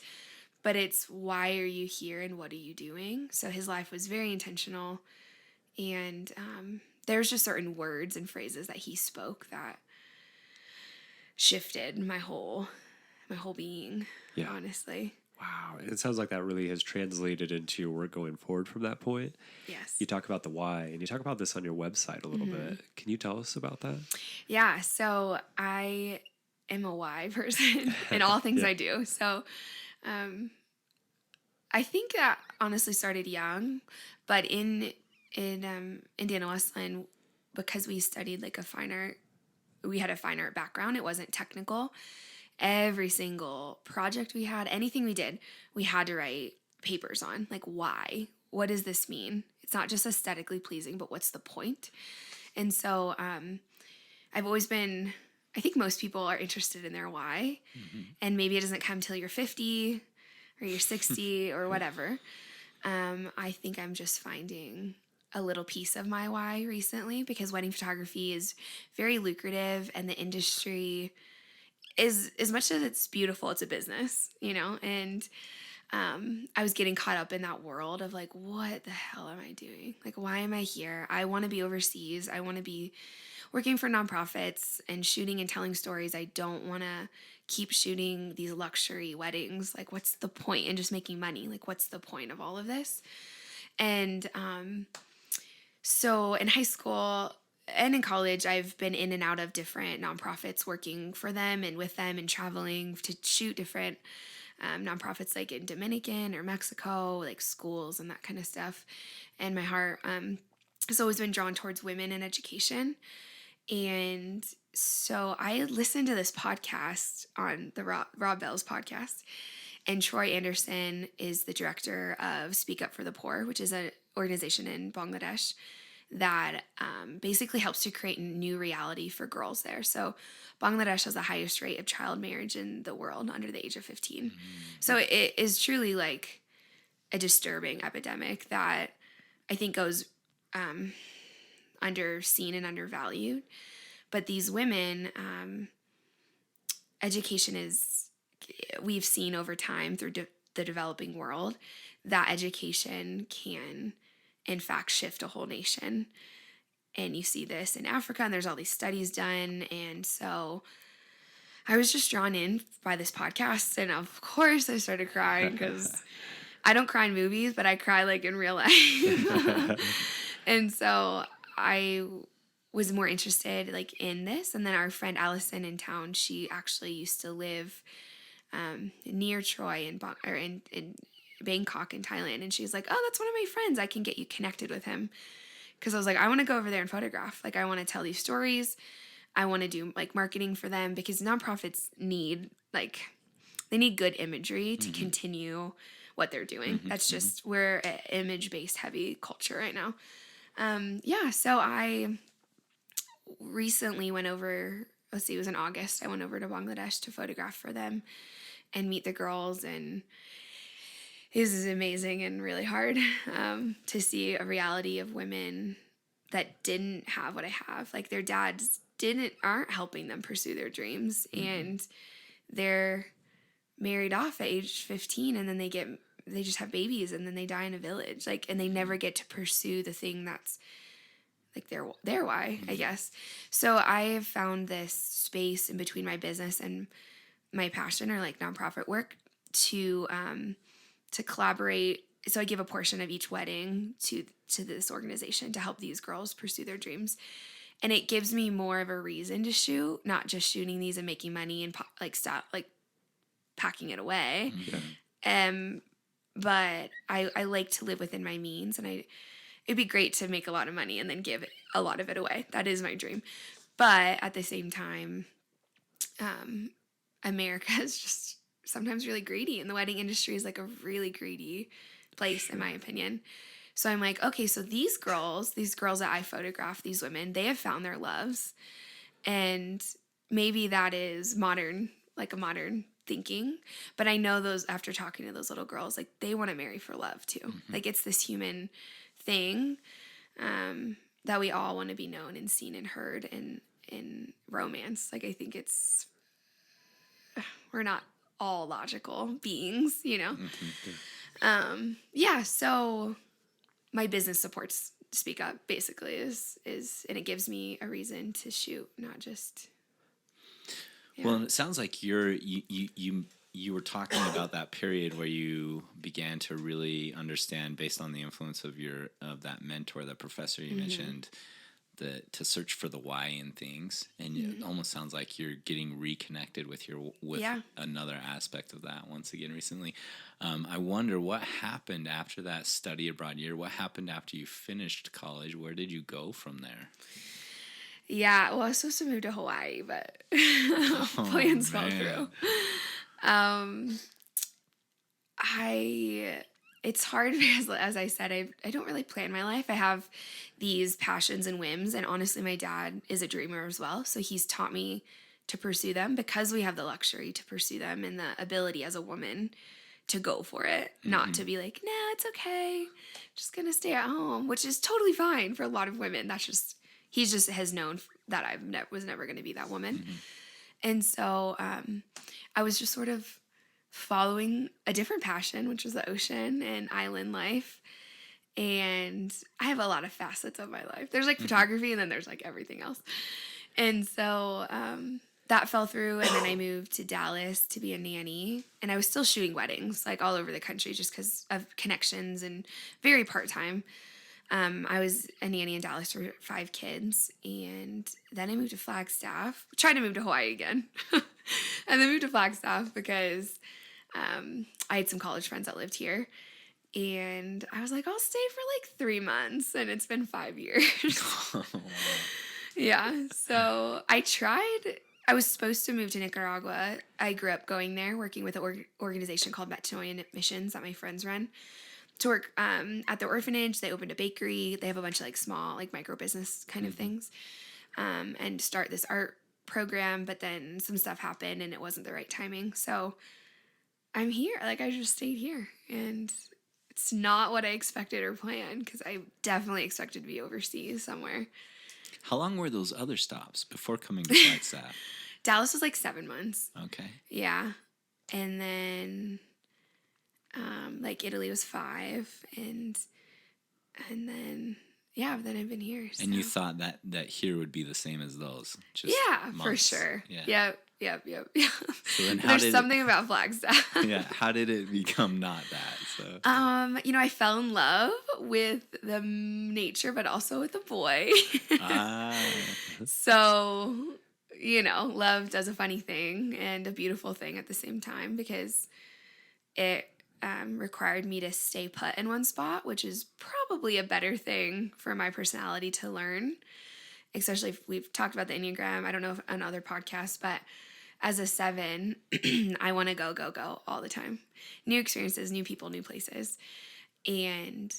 but it's why are you here and what are you doing? So his life was very intentional, and there's just certain words and phrases that he spoke that shifted my whole being, honestly. Wow. It sounds like that really has translated into your work going forward from that point. Yes. You talk about the why, and you talk about this on your website a little bit. Can you tell us about that? Yeah. So I am a why person in all things I do. So I think that honestly started young, but in Indiana Wesleyan, because we studied like we had a fine art background. It wasn't technical. Every single project we had, anything we did, we had to write papers on. Like, why? What does this mean? It's not just aesthetically pleasing, but what's the point? And so I've always been, I think most people are interested in their why. Mm-hmm. And maybe it doesn't come till you're 50 or you're 60 or whatever. I think I'm just finding a little piece of my why recently, because wedding photography is very lucrative, and the industry is, as much as it's beautiful, it's a business, and I was getting caught up in that world of like, what the hell am I doing? Like, why am I here? I want to be overseas. I want to be working for nonprofits and shooting and telling stories. I don't want to keep shooting these luxury weddings. Like, what's the point? And just making money. Like, what's the point of all of this? And so in high school and in college, I've been in and out of different nonprofits, working for them and with them, and traveling to shoot different nonprofits like in Dominican or Mexico, like schools and that kind of stuff. And my heart has always been drawn towards women and education. And so I listened to this podcast on the Rob Bell's podcast, and Troy Anderson is the director of Speak Up for the Poor, which is an organization in Bangladesh that basically helps to create a new reality for girls there. So Bangladesh has the highest rate of child marriage in the world under the age of 15. Mm-hmm. So it is truly like a disturbing epidemic that I think goes underseen and undervalued. But these women, education is, we've seen over time through the developing world, that education can in fact shift a whole nation. And you see this in Africa, and there's all these studies done. And so I was just drawn in by this podcast, and of course I started crying, because I don't cry in movies, but I cry like in real life. And so I was more interested like in this. And then our friend Allison in town, she actually used to live near Troy in Bangkok in Thailand. And she's like, oh, that's one of my friends. I can get you connected with him. Because I was like, I want to go over there and photograph. Like, I want to tell these stories. I want to do like marketing for them, because nonprofits need they need good imagery to continue what they're doing. That's just, we're an image-based heavy culture right now. So I recently went over, it was in August, I went over to Bangladesh to photograph for them and meet the girls, and it was amazing and really hard to see a reality of women that didn't have what I have. Like, their dads aren't helping them pursue their dreams, and they're married off at age 15, and then they just have babies, and then they die in a village, like, and they never get to pursue the thing that's like their why, I guess. So I have found this space in between my business and my passion, or like nonprofit work, to collaborate. So I give a portion of each wedding to this organization to help these girls pursue their dreams. And it gives me more of a reason to shoot, not just shooting these and making money and packing it away. But I like to live within my means, and it'd be great to make a lot of money and then give a lot of it away. That is my dream. But at the same time, America is just sometimes really greedy, and the wedding industry is like a really greedy place, in my opinion. So I'm like, okay, so these girls that I photograph, these women, they have found their loves, and maybe that is modern thinking. But I know those, after talking to those little girls, like, they want to marry for love too. Like, it's this human thing that we all want to be known and seen and heard in romance. Like, I think we're not all logical beings, you know? So my business supports Speak Up, basically, is and it gives me a reason to shoot, not just... Yeah. Well, and it sounds like you were talking about that period where you began to really understand, based on the influence of that mentor, that professor you mentioned, to search for the why in things, and it almost sounds like you're getting reconnected with another aspect of that once again recently. I wonder what happened after that study abroad year. What happened after you finished college? Where did you go from there? Yeah, well, I was supposed to move to Hawaii, but plans fell through. It's hard because, as I said, I don't really plan my life. I have these passions and whims, and honestly, my dad is a dreamer as well, so he's taught me to pursue them, because we have the luxury to pursue them and the ability as a woman to go for it, not to be like, no, it's okay, just gonna stay at home, which is totally fine for a lot of women. That's just... He just has known that I was never going to be that woman. And so I was just sort of following a different passion, which was the ocean and island life. And I have a lot of facets of my life. There's like photography, and then there's like everything else. And so that fell through, and then I moved to Dallas to be a nanny. And I was still shooting weddings like all over the country, just because of connections, and very part-time. I was a nanny in Dallas for 5 kids, and then I moved to Flagstaff. Tried to move to Hawaii again, and then moved to Flagstaff because I had some college friends that lived here, and I was like, I'll stay for like 3 months, and it's been 5 years. Yeah, so I tried. I was supposed to move to Nicaragua. I grew up going there, working with an organization called Metanoia Missions that my friends run. To work at the orphanage. They opened a bakery. They have a bunch of like small, like micro business kind of things, and start this art program. But then some stuff happened, and it wasn't the right timing. So I'm here. Like, I just stayed here, and it's not what I expected or planned, because I definitely expected to be overseas somewhere. How long were those other stops before coming to Flagstaff? Dallas was like 7 months. Okay. Yeah, and then. Like Italy was 5, and then I've been here. So. And you thought that here would be the same as those? Just months. For sure. Yeah. Yep. So then There's something about Flagstaff. Yeah. How did it become not that? So. I fell in love with the nature, but also with a boy. So, love does a funny thing and a beautiful thing at the same time, because required me to stay put in one spot, which is probably a better thing for my personality to learn, especially if we've talked about the Enneagram. I don't know if on other podcasts, but as a 7, I want to go all the time. New experiences, new people, new places. And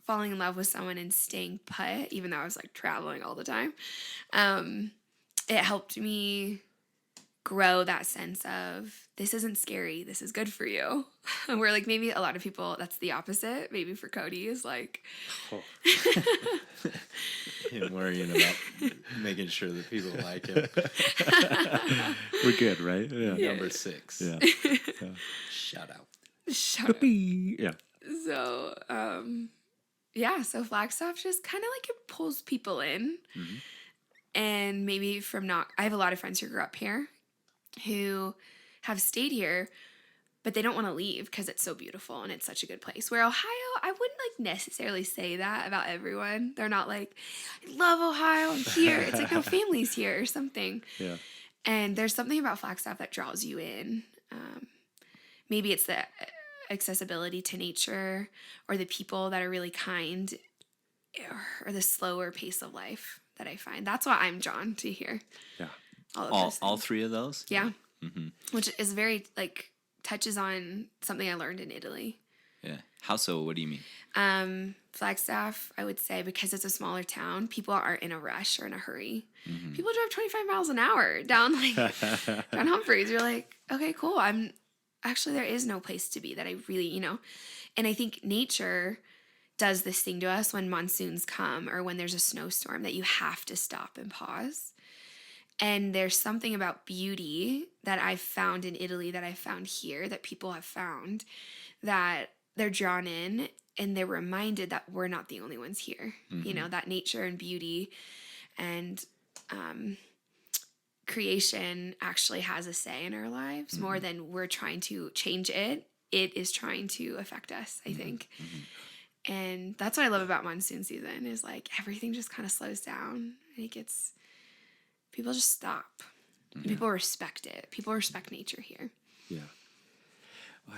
falling in love with someone and staying put, even though I was like traveling all the time, it helped me grow that sense of this isn't scary, this is good for you. Where like maybe a lot of people, that's the opposite. Maybe for Cody is like him worrying about making sure that people like him. We're good, right? Yeah. Number 6. Yeah. Shout out. Yeah. So so Flagstaff just kind of like it pulls people in. Mm-hmm. And maybe I have a lot of friends who grew up here who have stayed here, but they don't want to leave because it's so beautiful and it's such a good place. Where Ohio, I wouldn't like necessarily say that about everyone. They're not like, I love Ohio, I'm here. It's like, no, family's here or something. Yeah. And there's something about Flagstaff that draws you in. Maybe it's the accessibility to nature or the people that are really kind or the slower pace of life that I find. That's why I'm drawn to here. Yeah. All 3 of those? Yeah. Mm-hmm. Which is very, like, touches on something I learned in Italy. Yeah. How so? What do you mean? Flagstaff, I would say, because it's a smaller town, people aren't in a rush or in a hurry. Mm-hmm. People drive 25 miles an hour down Humphreys. You're like, okay, cool. Actually, there is no place to be that I really, and I think nature does this thing to us when monsoons come or when there's a snowstorm that you have to stop and pause. And there's something about beauty that I've found in Italy that I found here that people have found that they're drawn in and they're reminded that we're not the only ones here. Mm-hmm. That nature and beauty and creation actually has a say in our lives more than we're trying to change it. It is trying to affect us, I think. Mm-hmm. And that's what I love about monsoon season is like everything just kind of slows down. People just stop. Yeah. People respect it. People respect nature here. Yeah.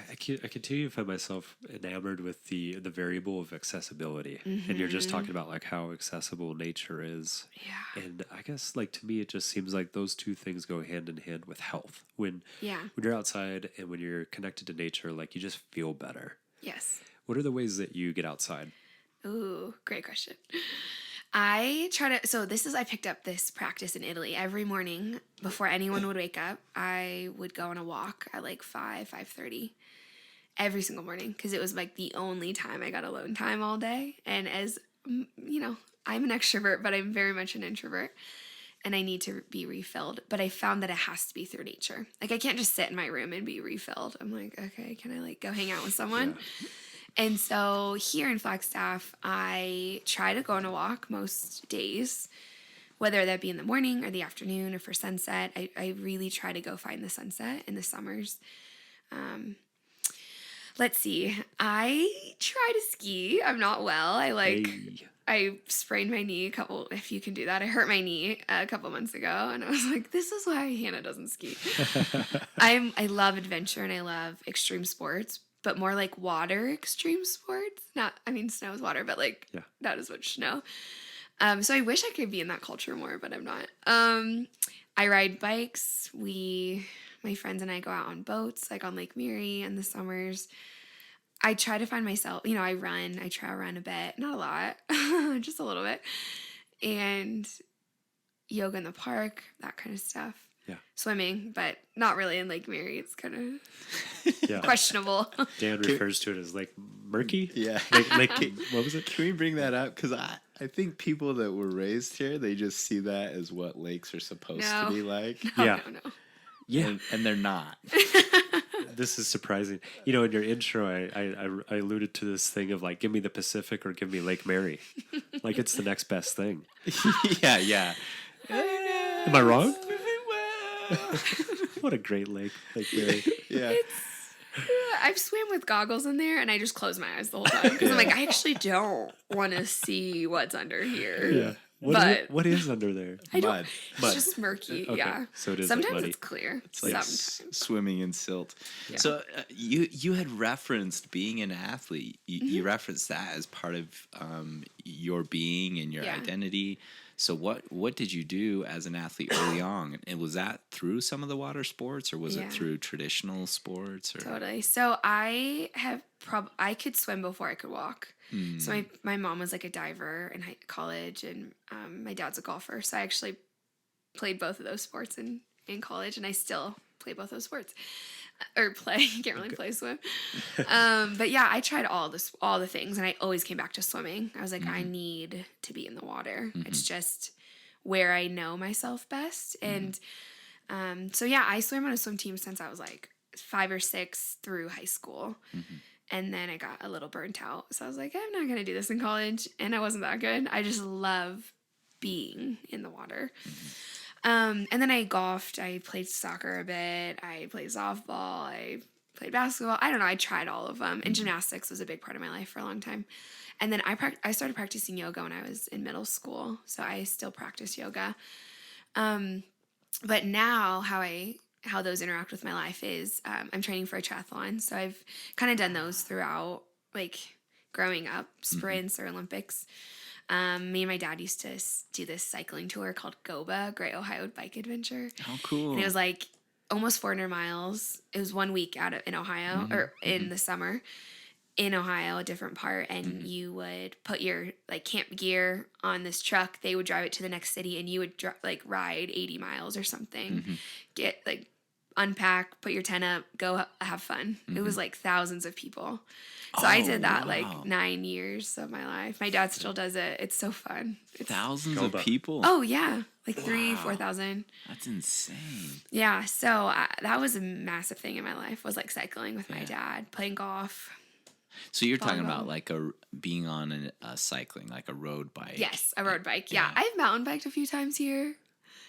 I continue to find myself enamored with the variable of accessibility. Mm-hmm. And you're just talking about like how accessible nature is. Yeah. And I guess like to me, it just seems like those two things go hand in hand with health. When you're outside and when you're connected to nature, like you just feel better. Yes. What are the ways that you get outside? Ooh, great question. I picked up this practice in Italy. Every morning before anyone would wake up, I would go on a walk at like 5:30 every single morning because it was like the only time I got alone time all day. And as you know, I'm an extrovert, but I'm very much an introvert and I need to be refilled. But I found that it has to be through nature. Like I can't just sit in my room and be refilled. I'm like, okay, can I like go hang out with someone? Yeah. And so here in Flagstaff, I try to go on a walk most days, whether that be in the morning or the afternoon or for sunset. I really try to go find the sunset in the summers. Let's see. I try to ski. I'm not well. I sprained my knee if you can do that. I hurt my knee a couple months ago, and I was like, this is why Hannah doesn't ski. I love adventure and I love extreme sports. But more like water extreme sports. Snow is water, but not as much snow. So I wish I could be in that culture more, but I'm not. I ride bikes. My friends and I go out on boats, like on Lake Erie in the summers. I try to find myself, I run. I trail run a bit. Not a lot, just a little bit. And yoga in the park, that kind of stuff. Yeah. Swimming, but not really in Lake Erie. It's kind of questionable. Dan refers to it as Lake Murky. Yeah. Lake, what was it? Can we bring that up? Because I think people that were raised here, they just see that as what lakes are supposed to be like. No. Yeah. And they're not. This is surprising. In your intro, I alluded to this thing of like, give me the Pacific or give me Lake Mary. Like it's the next best thing. Yeah. Am I wrong? What a great lake, Lake Mary. Yeah. I've swam with goggles in there, and I just close my eyes the whole time because I'm like, I actually don't want to see what's under here. Yeah. What is under there? I don't. Mud. It's just murky. Okay. Yeah. So it is Sometimes like muddy. it's clear. It's like Sometimes. swimming in silt. Yeah. So you had referenced being an athlete. You referenced that as part of your being and your identity. So what did you do as an athlete early on? And was that through some of the water sports, or was it through traditional sports? Or? Totally. So I have I could swim before I could walk. So my mom was like a diver in college, and my dad's a golfer. So I actually played both of those sports in college, and I still play both those sports. Or play. You can't really play swim. But yeah, I tried all the things, and I always came back to swimming. I was like, I need to be in the water. It's just where I know myself best. And so yeah, I swam on a swim team since I was like 5 or 6 through high school. And then I got a little burnt out. So I was like, I'm not going to do this in college. And I wasn't that good. I just love being in the water. And then I golfed. I played soccer a bit. I played softball. I played basketball. I don't know. I tried all of them. And gymnastics was a big part of my life for a long time. And then I started practicing yoga when I was in middle school. So I still practice yoga. But now how those interact with my life is I'm training for a triathlon. So I've kind of done those throughout, like growing up, sprints or Olympics. Me and my dad used to do this cycling tour called GOBA, Great Ohio Bike Adventure. How cool. And it was like almost 400 miles. It was 1 week in Ohio, or in the summer in Ohio, a different part. And you would put your like camp gear on this truck. They would drive it to the next city, and you would like ride 80 miles or something. Get like unpack, put your tent up, go have fun. It was like thousands of people. So I did that like 9 years of my life. My dad still does it. It's so fun. It's thousands of people. Oh yeah, like 3,000-4,000. That's insane. Yeah, so that was a massive thing in my life. Was like cycling with my dad, playing golf. So you're talking about like being on a cycling, like a road bike. Yes, a road bike. Yeah, I've mountain biked a few times here.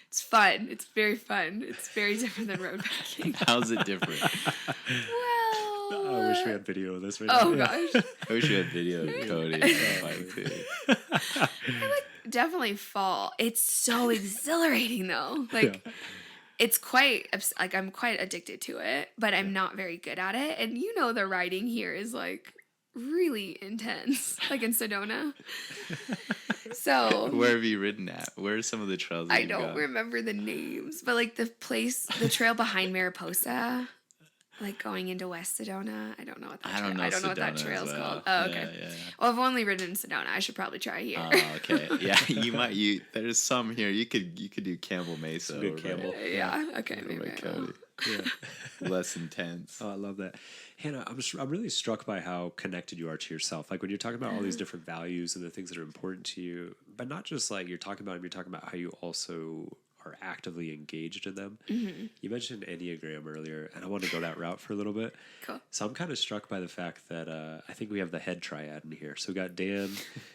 It's fun. It's very fun. It's very different than road biking. How's it different? Well, I wish we had video of this right oh now. gosh, I wish we had video of Cody. I like definitely fall. It's so exhilarating though. Like it's quite like I'm quite addicted to it, but I'm not very good at it. And you know the riding here is like really intense, like in Sedona. So where have you ridden at? Where are some of the trails that I don't remember the names, but like the trail behind Mariposa, like going into West Sedona. I don't know what that I don't know what that trail's called. Oh, okay. Yeah. Well, I've only ridden in Sedona. I should probably try here. Oh, okay. Yeah, you might. There's some here. You could do Campbell Mesa. Good Campbell. Yeah. Okay. Maybe I will. Cody. Yeah. Less intense. Oh, I love that. Hannah, I'm really struck by how connected you are to yourself. Like when you're talking about all these different values and the things that are important to you, but not just like you're talking about them, you're talking about how you also are actively engaged in them. You mentioned Enneagram earlier, and I want to go that route for a little bit. Cool. So I'm kind of struck by the fact that I think we have the head triad in here. So we got Dan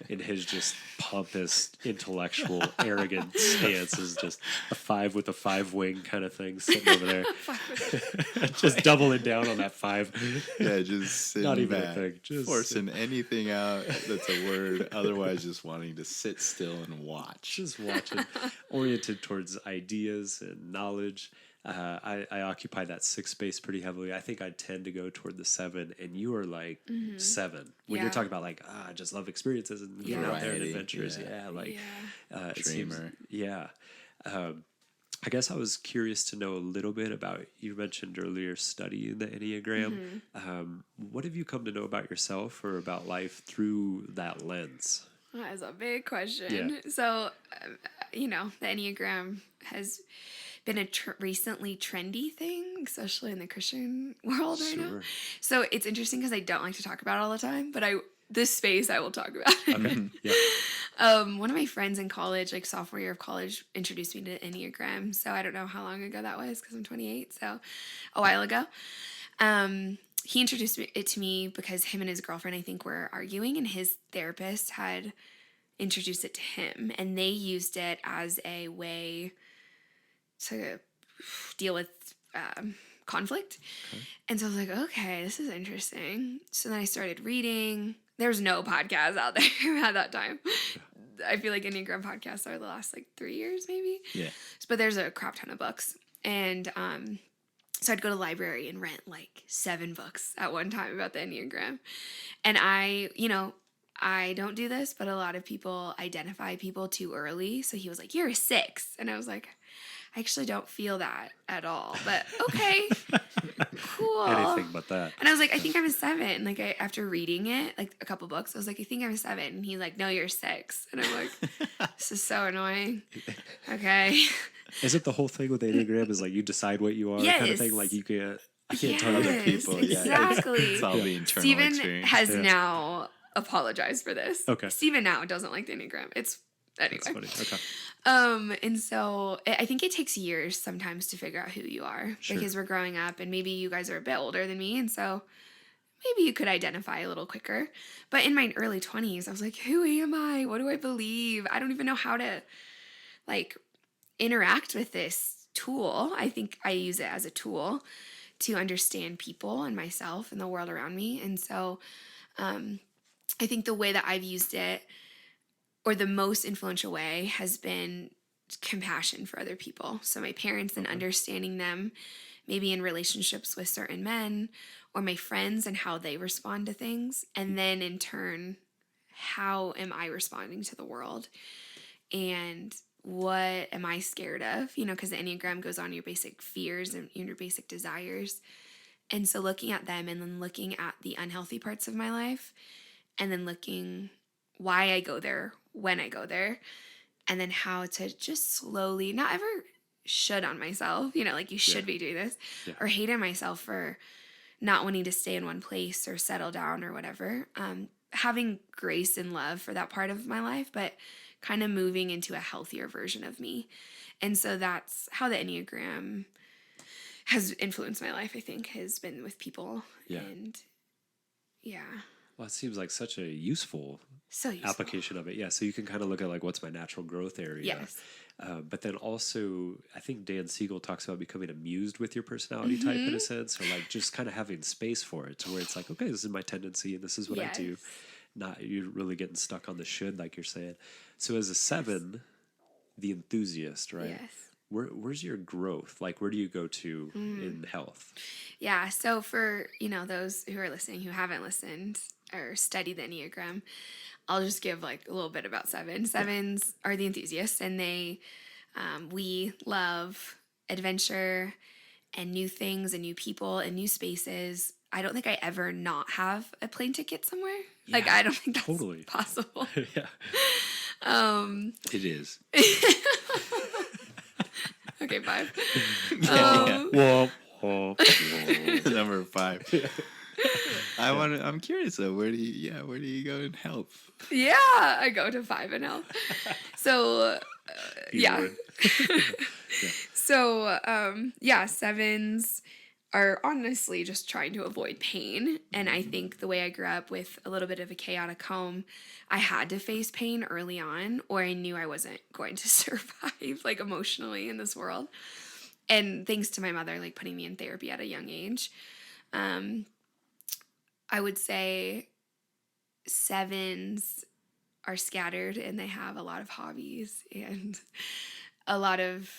in his just pompous, intellectual, arrogant stance is just a 5 with a 5 wing kind of thing sitting over there. Just doubling down on that 5. Yeah, just sitting Not even back, a thing. Just forcing anything out that's a word. Otherwise, just wanting to sit still and watch. Just watching, oriented towards ideas and knowledge. I occupy that 6 space pretty heavily. I think I tend to go toward the 7, and you are like 7 when you're talking about like I just love experiences and getting out there and adventures. It seems, Dreamer. I guess I was curious to know a little bit about, you mentioned earlier studying the Enneagram. What have you come to know about yourself or about life through that lens? That is a big question. Yeah. So, the Enneagram has been a recently trendy thing, especially in the Christian world right now. So it's interesting because I don't like to talk about it all the time, but this space I will talk about it. Okay. One of my friends in college, like sophomore year of college, introduced me to Enneagram. So I don't know how long ago that was because I'm 28, so a while ago. He introduced it to me because him and his girlfriend, I think, were arguing, and his therapist had introduced it to him, and they used it as a way to deal with conflict. Okay. And so I was like, okay, this is interesting. So then I started reading. There was no podcast out there at that time. I feel like Enneagram podcasts are the last like 3 years maybe. Yeah. But there's a crap ton of books. And so I'd go to the library and rent like 7 books at one time about the Enneagram. And I don't do this, but a lot of people identify people too early. So he was like, "You're a 6." And I was like, I actually don't feel that at all, but okay, cool. Anything but that. And I was like, I think I'm a 7. Like after reading it, like a couple books, I was like, I think I'm a 7. And he's like, no, you're a 6. And I'm like, this is so annoying. Okay. Is it the whole thing with the Enneagram is like you decide what you are kind of thing? Like I can't tell other people. Exactly. It's all the internal Steven experience. has now apologized for this. Okay. Steven now doesn't like the Enneagram. It's anyway. That's funny. Okay. And so I think it takes years sometimes to figure out who you are because we're growing up and maybe you guys are a bit older than me. And so maybe you could identify a little quicker. But in my early 20s, I was like, who am I? What do I believe? I don't even know how to like interact with this tool. I think I use it as a tool to understand people and myself and the world around me. And so I think the way that I've used it, or the most influential way, has been compassion for other people. So my parents and understanding them, maybe in relationships with certain men, or my friends and how they respond to things. And then in turn, how am I responding to the world? And what am I scared of? Because the Enneagram goes on your basic fears and your basic desires. And so looking at them and then looking at the unhealthy parts of my life and then looking why I go there, when I go there, and then how to just slowly, not ever should on myself, like you should be doing this, or hate on myself for not wanting to stay in one place or settle down or whatever. Having grace and love for that part of my life, but kind of moving into a healthier version of me. And so that's how the Enneagram has influenced my life, I think, has been with people. Yeah. And Well, it seems like such a useful useful application of it. Yeah. So you can kind of look at like what's my natural growth area. Yes. But then also, I think Dan Siegel talks about becoming amused with your personality type in a sense, or like just kind of having space for it to where it's like, okay, this is my tendency and this is what I do. Not you're really getting stuck on the should, like you're saying. So as a 7, the enthusiast, right? Yes. Where's your growth? Like, where do you go to in health? Yeah. So for, those who are listening who haven't listened or studied the Enneagram, I'll just give like a little bit about 7. 7s are the enthusiasts, and we love adventure and new things and new people and new spaces. I don't think I ever not have a plane ticket somewhere. Yeah, like, I don't think that's totally possible. Yeah. It is. Okay, 5. Number 5. I'm curious though. Where do you go in health? Yeah, I go to 5 in health. So, yeah. So, 7s are honestly just trying to avoid pain. And I think the way I grew up with a little bit of a chaotic home, I had to face pain early on, or I knew I wasn't going to survive, like, emotionally in this world. And thanks to my mother, like, putting me in therapy at a young age, I would say 7s are scattered and they have a lot of hobbies and a lot of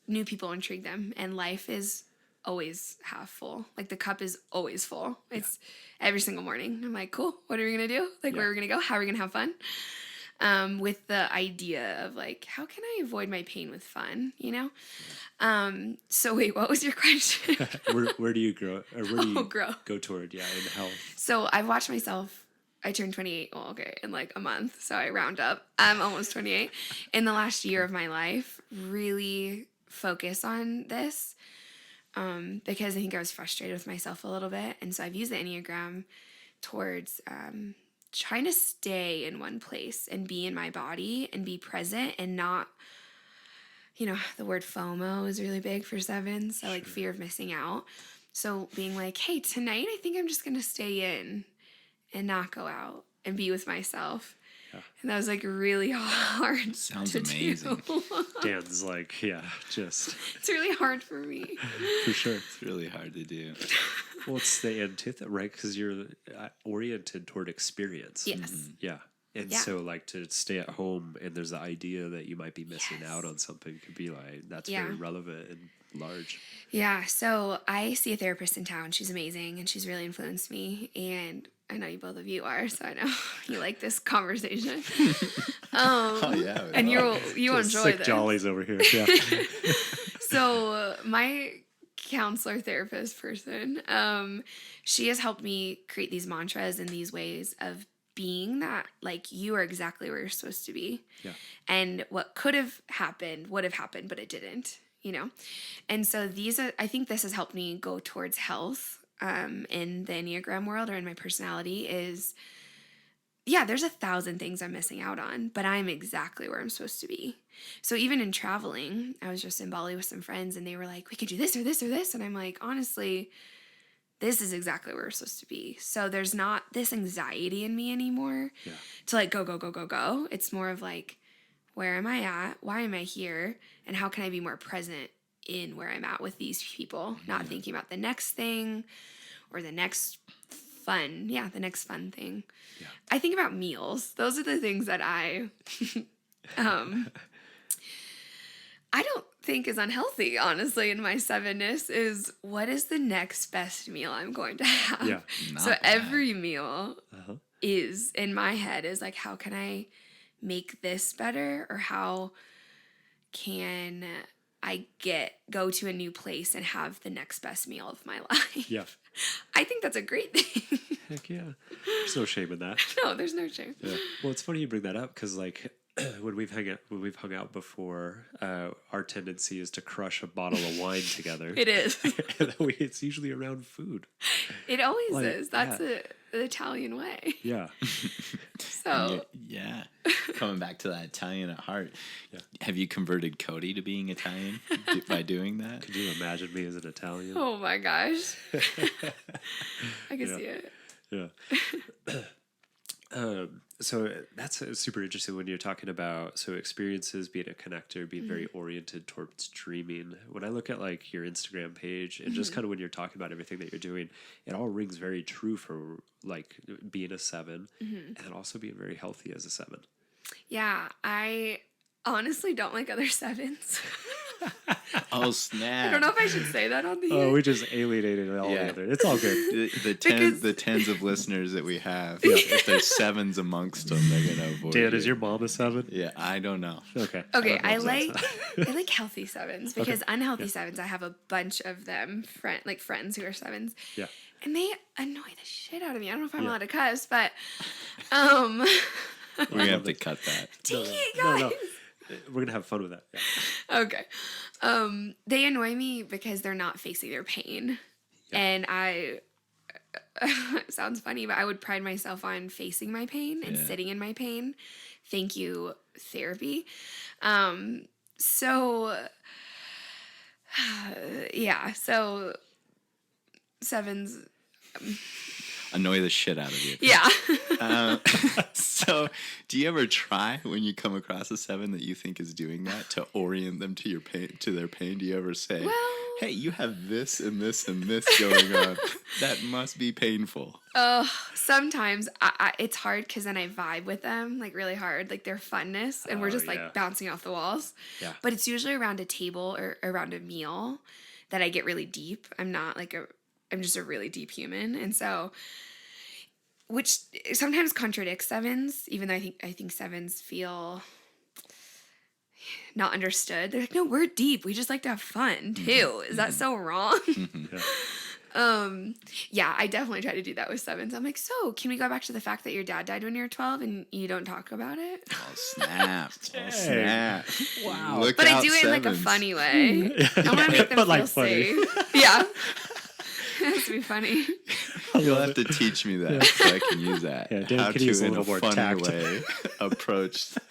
new people intrigue them, and life is always half full. Like, the cup is always full. It's every single morning. I'm like, cool, what are we going to do? Like, where are we going to go? How are we going to have fun? With the idea of like, how can I avoid my pain with fun, So wait, what was your question? where do you grow, or where do you grow? Go toward, in health? So I've watched myself, I turned 28, in like a month, so I round up. I'm almost 28. In the last year of my life, really focus on this, because I think I was frustrated with myself a little bit. And so I've used the Enneagram towards trying to stay in one place and be in my body and be present and not, the word FOMO is really big for 7s. So like fear of missing out. So being like, hey, tonight I think I'm just going to stay in and not go out and be with myself. Yeah. And that was like really hard. Sounds to amazing. Do. Dan's like, just. It's really hard for me. For sure. It's really hard to do. Well, it's the antithesis, right? Because you're oriented toward experience. Yes. Mm-hmm. Yeah. And so, like, to stay at home and there's the idea that you might be missing out on something could be like, that's very relevant and large. Yeah. So I see a therapist in town. She's amazing and she's really influenced me. And I know you both of you are, so I know you like this conversation. Oh, yeah. And you'll enjoy sick this. jollies over here. Yeah. So my counselor therapist person, she has helped me create these mantras and these ways of being that, like, you are exactly where you're supposed to be. Yeah. And what could have happened would have happened, but it didn't, you know? And so I think this has helped me go towards health in the Enneagram world or in my personality is, yeah, there's 1,000 things I'm missing out on, but I'm exactly where I'm supposed to be. So even in traveling, I was just in Bali with some friends and they were like, we could do this or this or this. And I'm like, honestly, this is exactly where we're supposed to be. So there's not this anxiety in me anymore to like go, go, go, go, go. It's more of like, where am I at? Why am I here? And how can I be more present in where I'm at with these people? Not thinking about the next thing or the next the next fun thing. Yeah. I think about meals. Those are the things that I don't think is unhealthy, honestly, in my 7-ness is what is the next best meal I'm going to have? Yeah. So every meal is, in my head, is like, how can I make this better? Or how can I go to a new place and have the next best meal of my life? Yeah. I think that's a great thing. Heck yeah. There's no shame in that. No, there's no shame. Yeah. Well, it's funny you bring that up because, like, when we've hung out before, our tendency is to crush a bottle of wine together. It is. And it's usually around food. It always is. That's the Italian way. Yeah. So yeah. Coming back to that Italian at heart, have you converted Cody to being Italian by doing that? Could you imagine me as an Italian? Oh my gosh. I can see it. Yeah. So that's super interesting when you're talking about experiences, being a connector, being very oriented towards dreaming. When I look at like your Instagram page and just kind of when you're talking about everything that you're doing, it all rings very true for like being a 7 and also being very healthy as a 7. Yeah, I honestly don't like other 7s. Oh, snap. I don't know if I should say that on the Oh, we just alienated it all together. It's all good. The tens of listeners that we have, if there's 7s amongst them, they're going to avoid Dan, you. is your mom a 7? Yeah, I don't know. Okay. Okay, I like healthy 7s because unhealthy 7s, I have a bunch of them, friends who are 7s. Yeah. And they annoy the shit out of me. I don't know if I'm allowed to cuss, but we're going to have to cut that. Dang it, guys. No. We're going to have fun with that. Yeah. Okay. They annoy me because they're not facing their pain. Yeah. And it sounds funny, but I would pride myself on facing my pain and sitting in my pain. Thank you, therapy. So 7s. Annoy the shit out of you. Yeah. So, do you ever try when you come across a 7 that you think is doing that to orient them to your pain, to their pain? Do you ever say, "Hey, you have this and this and this going on. That must be painful." Sometimes it's hard because then I vibe with them like really hard, like their funness, and we're just like bouncing off the walls. Yeah. But it's usually around a table or around a meal that I get really deep. I'm just a really deep human, and so. Which sometimes contradicts 7s, even though I think 7s feel not understood. They're like, no, we're deep. We just like to have fun too. Is that so wrong? Yeah, I definitely try to do that with 7s. I'm like, so can we go back to the fact that your dad died when you were 12 and you don't talk about it? Oh, snap. Oh, snap. Wow. Look but out, I do it in like a 7s. funny way. I want to make them feel safe. Yeah. It has to be funny. You'll have to teach me that so I can use that. Yeah, Dan how can to, use a in a little more funny tact. way, approach the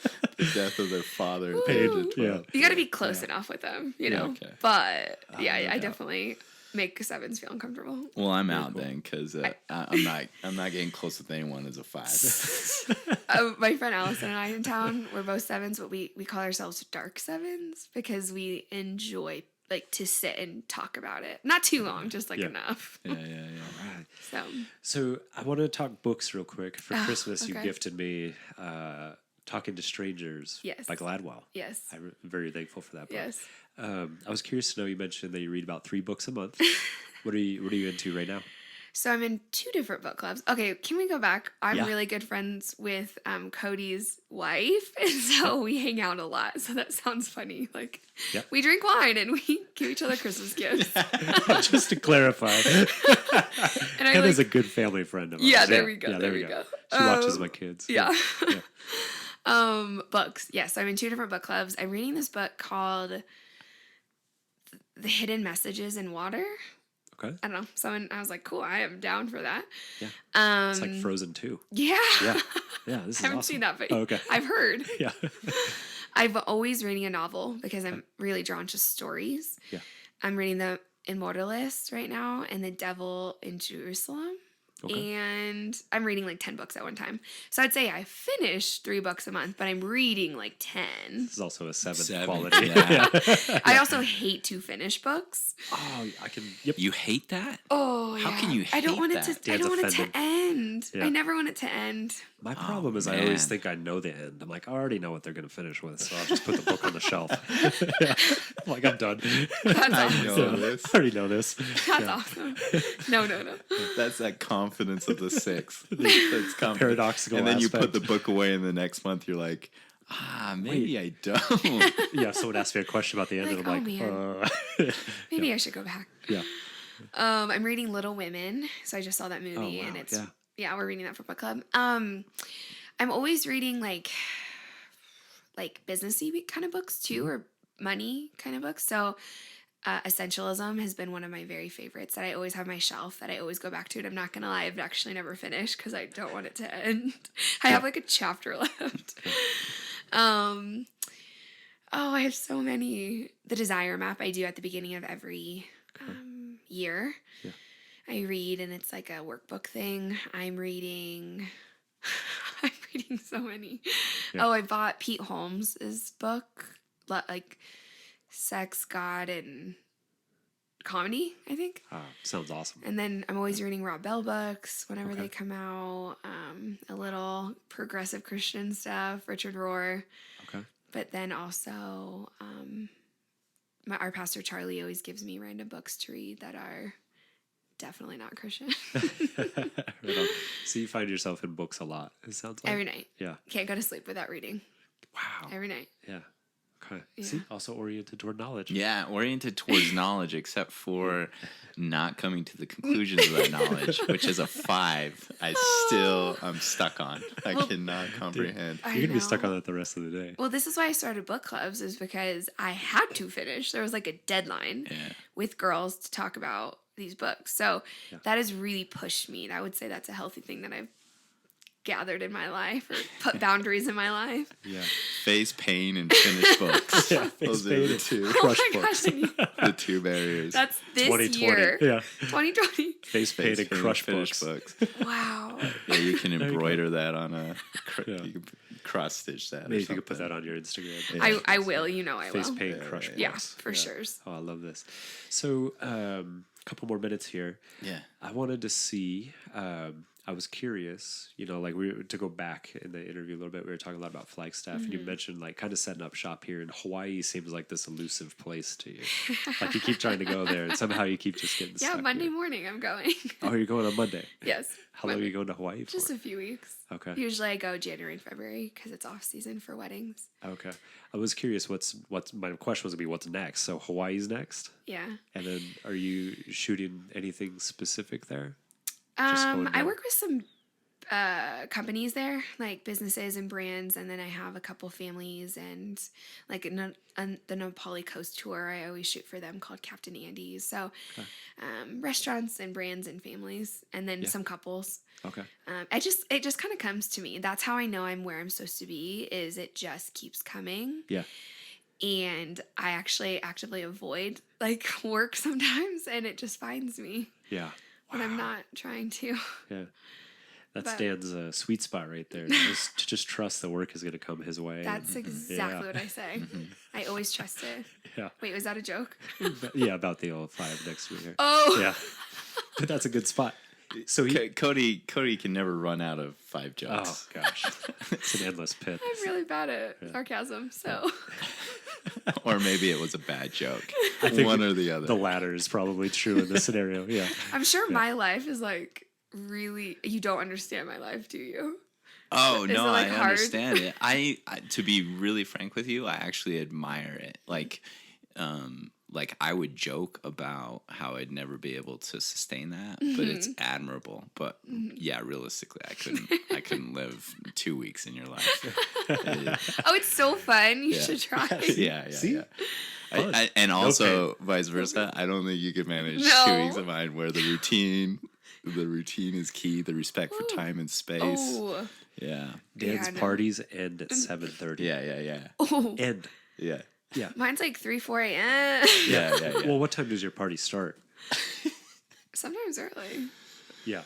death of their father at the age of 12. Yeah. You got to be close enough with them, you know. Okay. But I definitely make 7s feel uncomfortable. Well, I'm out then because I'm not getting close with anyone as a 5. My friend Allison and I in town, we're both 7s, but we call ourselves dark 7s because we enjoy like to sit and talk about it. Not too long, just like enough. Yeah. So I want to talk books real quick. For Christmas, you okay. gifted me Talking to Strangers by Gladwell. Yes. I'm very thankful for that book. Yes. I was curious to know, you mentioned that you read about 3 books a month. What are you into right now? So I'm in 2 different book clubs. Okay, can we go back? I'm Yeah. really good friends with Cody's wife, and so we hang out a lot. So that sounds funny. Like we drink wine and we give each other Christmas gifts. Just to clarify, And Hannah's a good family friend of ours. Yeah, there we go. Yeah, there we go. She watches my kids. Yeah. Books. Yes, I'm in 2 different book clubs. I'm reading this book called The Hidden Messages in Water. Okay. I don't know. I was like, cool, I am down for that. Yeah. It's like Frozen 2. Yeah. Yeah. Yeah, this is I haven't awesome. seen that, but okay. I've heard. Yeah. I've always reading a novel because I'm really drawn to stories. Yeah. I'm reading The Immortalist right now and The Devil in Jerusalem. Okay. And I'm reading like 10 books at one time. So I'd say I finish 3 books a month, but I'm reading like 10. This is also a 7 7, quality. yeah. I also hate to finish books. Oh, I can. Yep. You hate that? Oh, How yeah. can you I don't hate want that? it to. I Dan's don't want it offended. to end. Yeah. I never want it to end. My problem is I always man. think I know the end. I'm like, I already know what they're going to finish with, so I'll just put the book on the shelf. I'm like, I'm done. That's I awesome. know this. I already know this. That's awesome. No. That's that confidence of the 6th. That's confidence. Paradoxical And then you aspect. put the book away, and the next month you're like, maybe I don't. Yeah, someone asked me a question about the end, Like, and I'm like, Maybe I should go back. yeah. I'm reading Little Women, so I just saw that movie, wow, and it's yeah. we're reading that for book club. I'm always reading like businessy kind of books too, or money kind of books. So Essentialism has been one of my very favorites that I always have on my shelf that I always go back to. And I'm not gonna lie, I've actually never finished because I don't want it to end. I have like a chapter left. I have so many. The Desire Map I do at the beginning of every year. Yeah. I read, and it's like a workbook thing. I'm reading so many. Yeah. I bought Pete Holmes' book, like Sex, God, and Comedy, I think. Sounds awesome. And then I'm always reading Rob Bell books whenever they come out. A little progressive Christian stuff, Richard Rohr. Okay. But then also, our pastor Charlie always gives me random books to read that are definitely not Christian. Right on. So you find yourself in books a lot, it sounds like. Every night. Yeah. Can't go to sleep without reading. Wow. Every night. Yeah. Okay. Yeah. See, also oriented toward knowledge. Yeah, oriented towards knowledge, except for not coming to the conclusions of that knowledge, which is a 5. I'm stuck on. I cannot comprehend. I You're going to be stuck know. on that the rest of the day. Well, this is why I started book clubs, is because I had to finish. There was like a deadline Yeah. with girls to talk about these books. So that has really pushed me. And I would say that's a healthy thing that I've gathered in my life, or put boundaries in my life. Yeah. Face pain and finish books. Yeah, Those face are the paint. 2. Oh Crush my books. gosh, I knew- The 2 barriers. that's this 2020. year. Yeah. 2020. Face painted paint, crush finish books. Wow. Yeah, you can you go. embroider that on a. Yeah. You can cross stitch that. Maybe or you could put something. that on your Instagram. Yeah. I will. You know I Face will. paint Yeah, crush right. Yeah, books. for sure. Oh, I love this. So, a couple more minutes here. Yeah. I wanted to see. I was curious, like to go back in the interview a little bit. We were talking a lot about Flagstaff, and you mentioned like kind of setting up shop here. And Hawaii seems like this elusive place to you. Like you keep trying to go there, and somehow you keep just getting Yeah, stuck Monday here. morning I'm going. Oh, you're going on Monday. Yes. How long are you going to Hawaii for? Just a few weeks. Okay. Usually I go January and February because it's off season for weddings. Okay. I was curious. What's my question was gonna be what's next? So Hawaii's next, Yeah. and then are you shooting anything specific there? Just going I down. work with some companies there, like businesses and brands, and then I have a couple families, and like the Nepali Coast tour I always shoot for them, called Captain Andy's. So restaurants and brands and families, and then some couples. Okay. It just kind of comes to me. That's how I know I'm where I'm supposed to be, is it just keeps coming. Yeah. And I actually actively avoid like work sometimes, and it just finds me Yeah. when I'm not trying to. Yeah. That's Dan's sweet spot right there. Just trust the work is going to come his way. That's exactly what I say. I always trust it. Yeah. Wait, was that a joke? Yeah, about the old 5 next to me here. Oh. Yeah. But that's a good spot. So Cody can never run out of 5 jokes. Oh gosh, it's an endless pit. I'm really bad at sarcasm, so. Or maybe it was a bad joke. I think one or the other. The latter is probably true in this scenario. Yeah. I'm sure my life is like really. You don't understand my life, do you? Oh Is no, it, like, I hard? understand it. I to be really frank with you, I actually admire it. Like I would joke about how I'd never be able to sustain that, but it's admirable. But yeah, realistically, I couldn't live 2 weeks in your life. Oh, it's so fun. You should try. Yeah. See? And also vice versa. I don't think you could manage 2 weeks of mine where the routine is key. The respect for time and space. Oh. Yeah. Dan's parties end at 7:30. Yeah. Oh. End. Yeah. Yeah. Mine's like 3, 4 a.m. Yeah. Well, what time does your party start? Sometimes early. Yeah.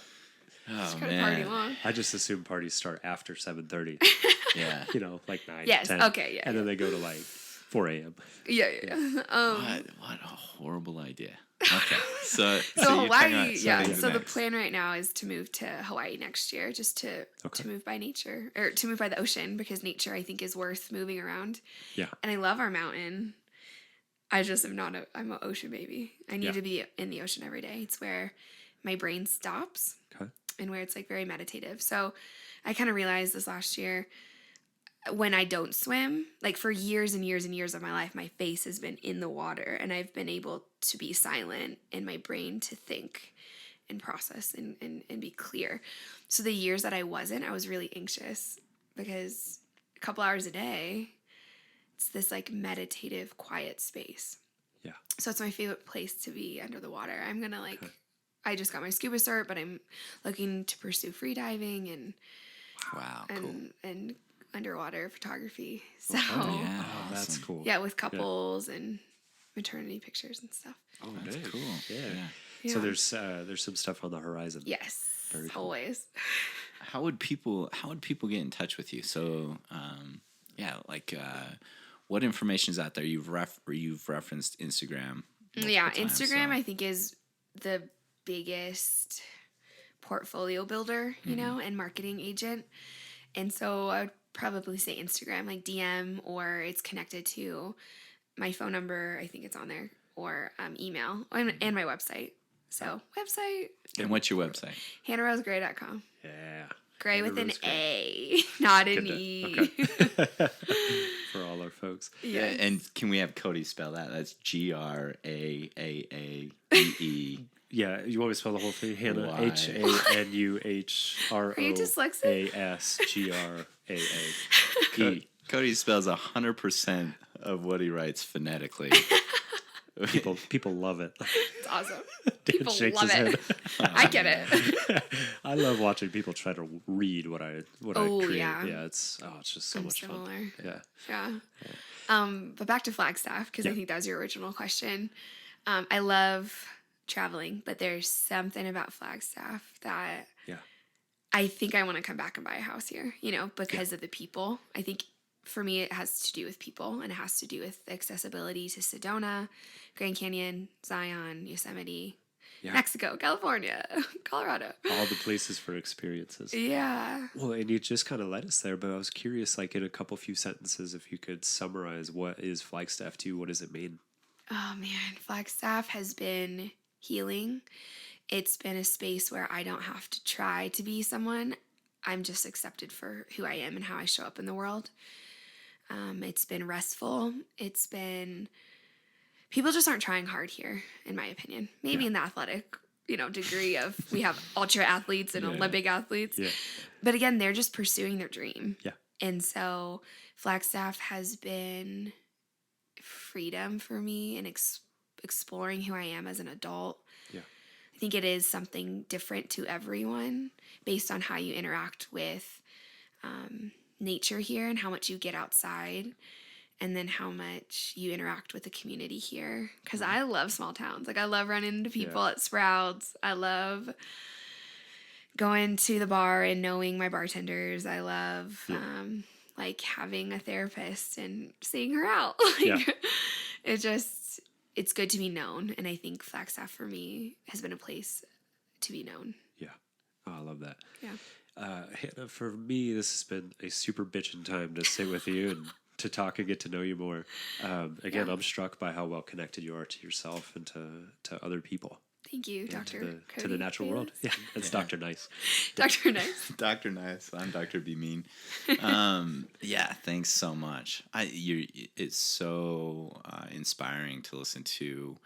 Oh Just kind of party long. I just assume parties start after 7:30. Yeah. Like 9, Yes, 10. okay, yeah, And then they go to like 4 a.m. Yeah. What a horrible idea. Okay. So So you're talking Hawaii, about so the next. plan right now is to move to Hawaii next year, just to move by nature, or to move by the ocean, because nature, I think, is worth moving around. Yeah. And I love our mountain. I just am not I'm an ocean baby. I need to be in the ocean every day. It's where my brain stops and where it's like very meditative. So I kind of realized this last year, when I don't swim, like for years and years and years of my life, my face has been in the water, and I've been able to be silent in my brain to think and process and be clear. So the years that I wasn't, I was really anxious, because a couple hours a day, it's this like meditative, quiet space. Yeah. So it's my favorite place to be under the water. I'm going to I just got my scuba cert, but I'm looking to pursue free diving and underwater photography. So Yeah, that's awesome. cool. yeah, with couples and maternity pictures and stuff. Oh, That's nice. cool. Yeah. So there's some stuff on the horizon. Yes, Very cool. always. How would people get in touch with you? So what information is out there? You've referenced Instagram. Yeah, times, Instagram so- I think is the biggest portfolio builder, you know, and marketing agent. And so I would probably say Instagram, like DM, or it's connected to my phone number. I think it's on there, or email, and my website. So website, And what's your website? hannahrosegray.com. Yeah. Gray with an Hannah Rose A, not an Good E. Okay. For all our folks. Yeah. And can we have Cody spell that? That's GRAAAEE. Yeah, you want me to spell the whole thing? Hannah. Why? Are you dyslexic? HANNAHROASGRAAE. Cody spells 100% of what he writes phonetically. People love it. It's awesome. Dan People shakes love his it. I get it. I love watching people try to read what I create. Yeah. Yeah, it's just so much similar. fun. Yeah. Yeah. But back to Flagstaff, because I think that was your original question. I love traveling, but there's something about Flagstaff that I think I want to come back and buy a house here, because of the people. I think for me, it has to do with people, and it has to do with accessibility to Sedona, Grand Canyon, Zion, Yosemite, Mexico, California, Colorado. All the places for experiences. Yeah. Well, and you just kind of led us there, but I was curious, like in a few sentences, if you could summarize what is Flagstaff to you, what does it mean? Oh man, Flagstaff has been healing. It's been a space where I don't have to try to be someone. I'm just accepted for who I am and how I show up in the world. It's been restful. It's been, people just aren't trying hard here, in my opinion. Maybe in the athletic, degree of, we have ultra athletes and Olympic athletes. Yeah. But again, they're just pursuing their dream. Yeah. And so Flagstaff has been freedom for me and exploring who I am as an adult. Yeah. I think it is something different to everyone based on how you interact with nature here and how much you get outside, and then how much you interact with the community here. Because I love small towns. Like, I love running into people at Sprouts. I love going to the bar and knowing my bartenders. I love like having a therapist and seeing her out. Like, it's good to be known. And I think Flagstaff for me has been a place to be known. Yeah. Oh, I love that. Yeah. Hannah, for me, this has been a super bitchin' time to sit with you and to talk and get to know you more. Again, I'm struck by how well connected you are to yourself and to other people. Thank you, Dr. Cody. To the natural world. Yeah, it's Dr. Nice. Dr. Nice. Dr. Nice. I'm Dr. Be Mean. Yeah, thanks so much. It's so inspiring to listen to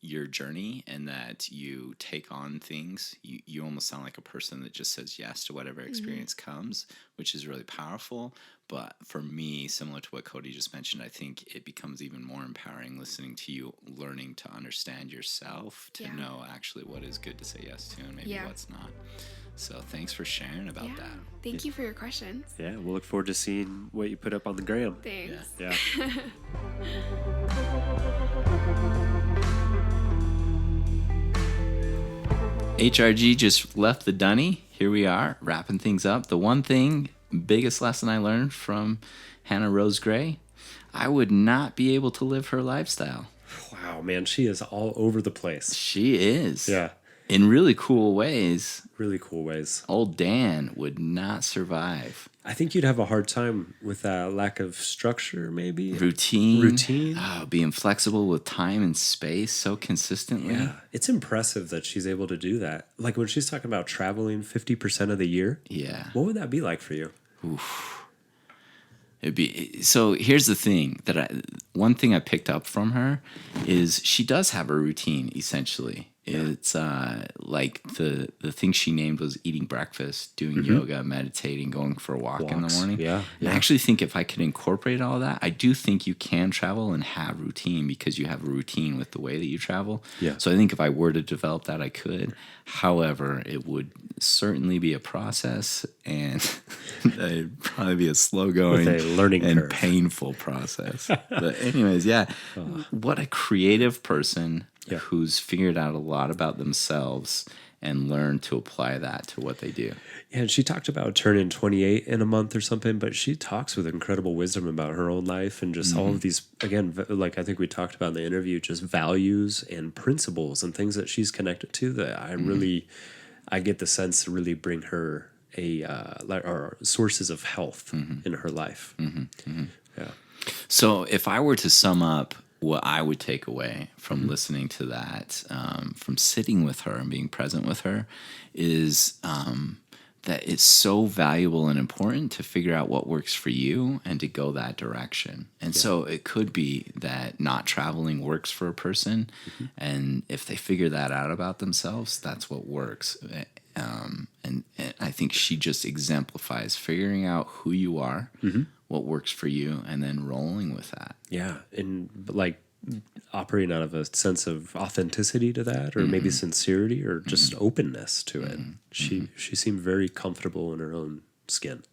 your journey and that you take on things. You almost sound like a person that just says yes to whatever experience comes, which is really powerful. But for me, similar to what Cody just mentioned, I think it becomes even more empowering listening to you, learning to understand yourself, to know actually what is good to say yes to and maybe what's not. So thanks for sharing about that. Thank you for your questions. Yeah, we'll look forward to seeing what you put up on the gram. Thanks. Yeah. HRG just left the dunny. Here we are, wrapping things up. The one thing, biggest lesson I learned from Hannah Rose Gray, I would not be able to live her lifestyle. Wow, man, she is all over the place. She is. Yeah. In really cool ways. Really cool ways. Old Dan would not survive. I think you'd have a hard time with that lack of structure, maybe. Routine. Oh, being flexible with time and space so consistently. Yeah. It's impressive that she's able to do that. Like when she's talking about traveling 50% of the year. Yeah. What would that be like for you? Oof. It'd be, so here's the thing one thing I picked up from her is she does have a routine, essentially. It's like the thing she named was eating breakfast, doing yoga, meditating, going for a walk in the morning. Yeah. And I actually think if I could incorporate all that, I do think you can travel and have routine because you have a routine with the way that you travel. Yeah. So I think if I were to develop that, I could. However, it would certainly be a process and it'd probably be a slow going With a learning and curve. Painful process. But anyways, what a creative person who's figured out a lot about themselves and learned to apply that to what they do. Yeah, and she talked about turning 28 in a month or something, but she talks with incredible wisdom about her own life and just all of these, again, like I think we talked about in the interview, just values and principles and things that she's connected to that I get the sense to really bring her or sources of health in her life. Yeah. So if I were to sum up what I would take away from listening to that, from sitting with her and being present with her, is that it's so valuable and important to figure out what works for you and to go that direction. And so it could be that not traveling works for a person, and if they figure that out about themselves, that's what works. And I think she just exemplifies figuring out who you are, what works for you, and then rolling with that. Yeah, and like operating out of a sense of authenticity to that, or maybe sincerity, or just openness to it. She seemed very comfortable in her own skin,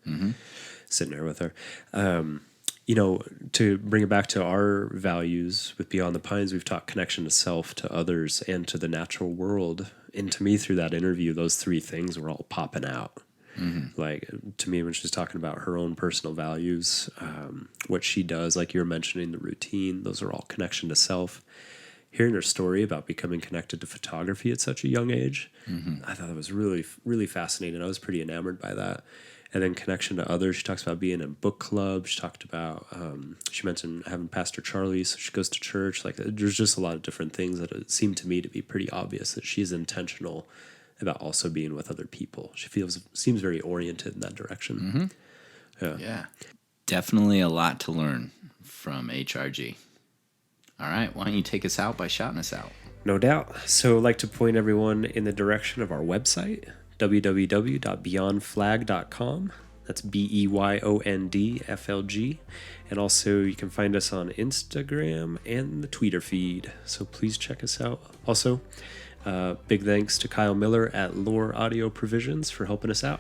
sitting there with her. To bring it back to our values with Beyond the Pines, we've talked connection to self, to others, and to the natural world. And to me, through that interview, those three things were all popping out. Like to me, when she's talking about her own personal values, what she does, like you were mentioning, the routine, those are all connection to self. Hearing her story about becoming connected to photography at such a young age, I thought that was really, really fascinating. I was pretty enamored by that. And then connection to others. She talks about being in book club. She talked about, she mentioned having Pastor Charlie, so she goes to church. Like there's just a lot of different things that it seemed to me to be pretty obvious that she's intentional about also being with other people. She seems very oriented in that direction. Yeah. Definitely a lot to learn from HRG. All right, why don't you take us out by shouting us out? No doubt. So I'd like to point everyone in the direction of our website, www.beyondflag.com. That's BEYONDFLG. And also you can find us on Instagram and the Twitter feed. So please check us out. Also, big thanks to Kyle Miller at Lore Audio Provisions for helping us out.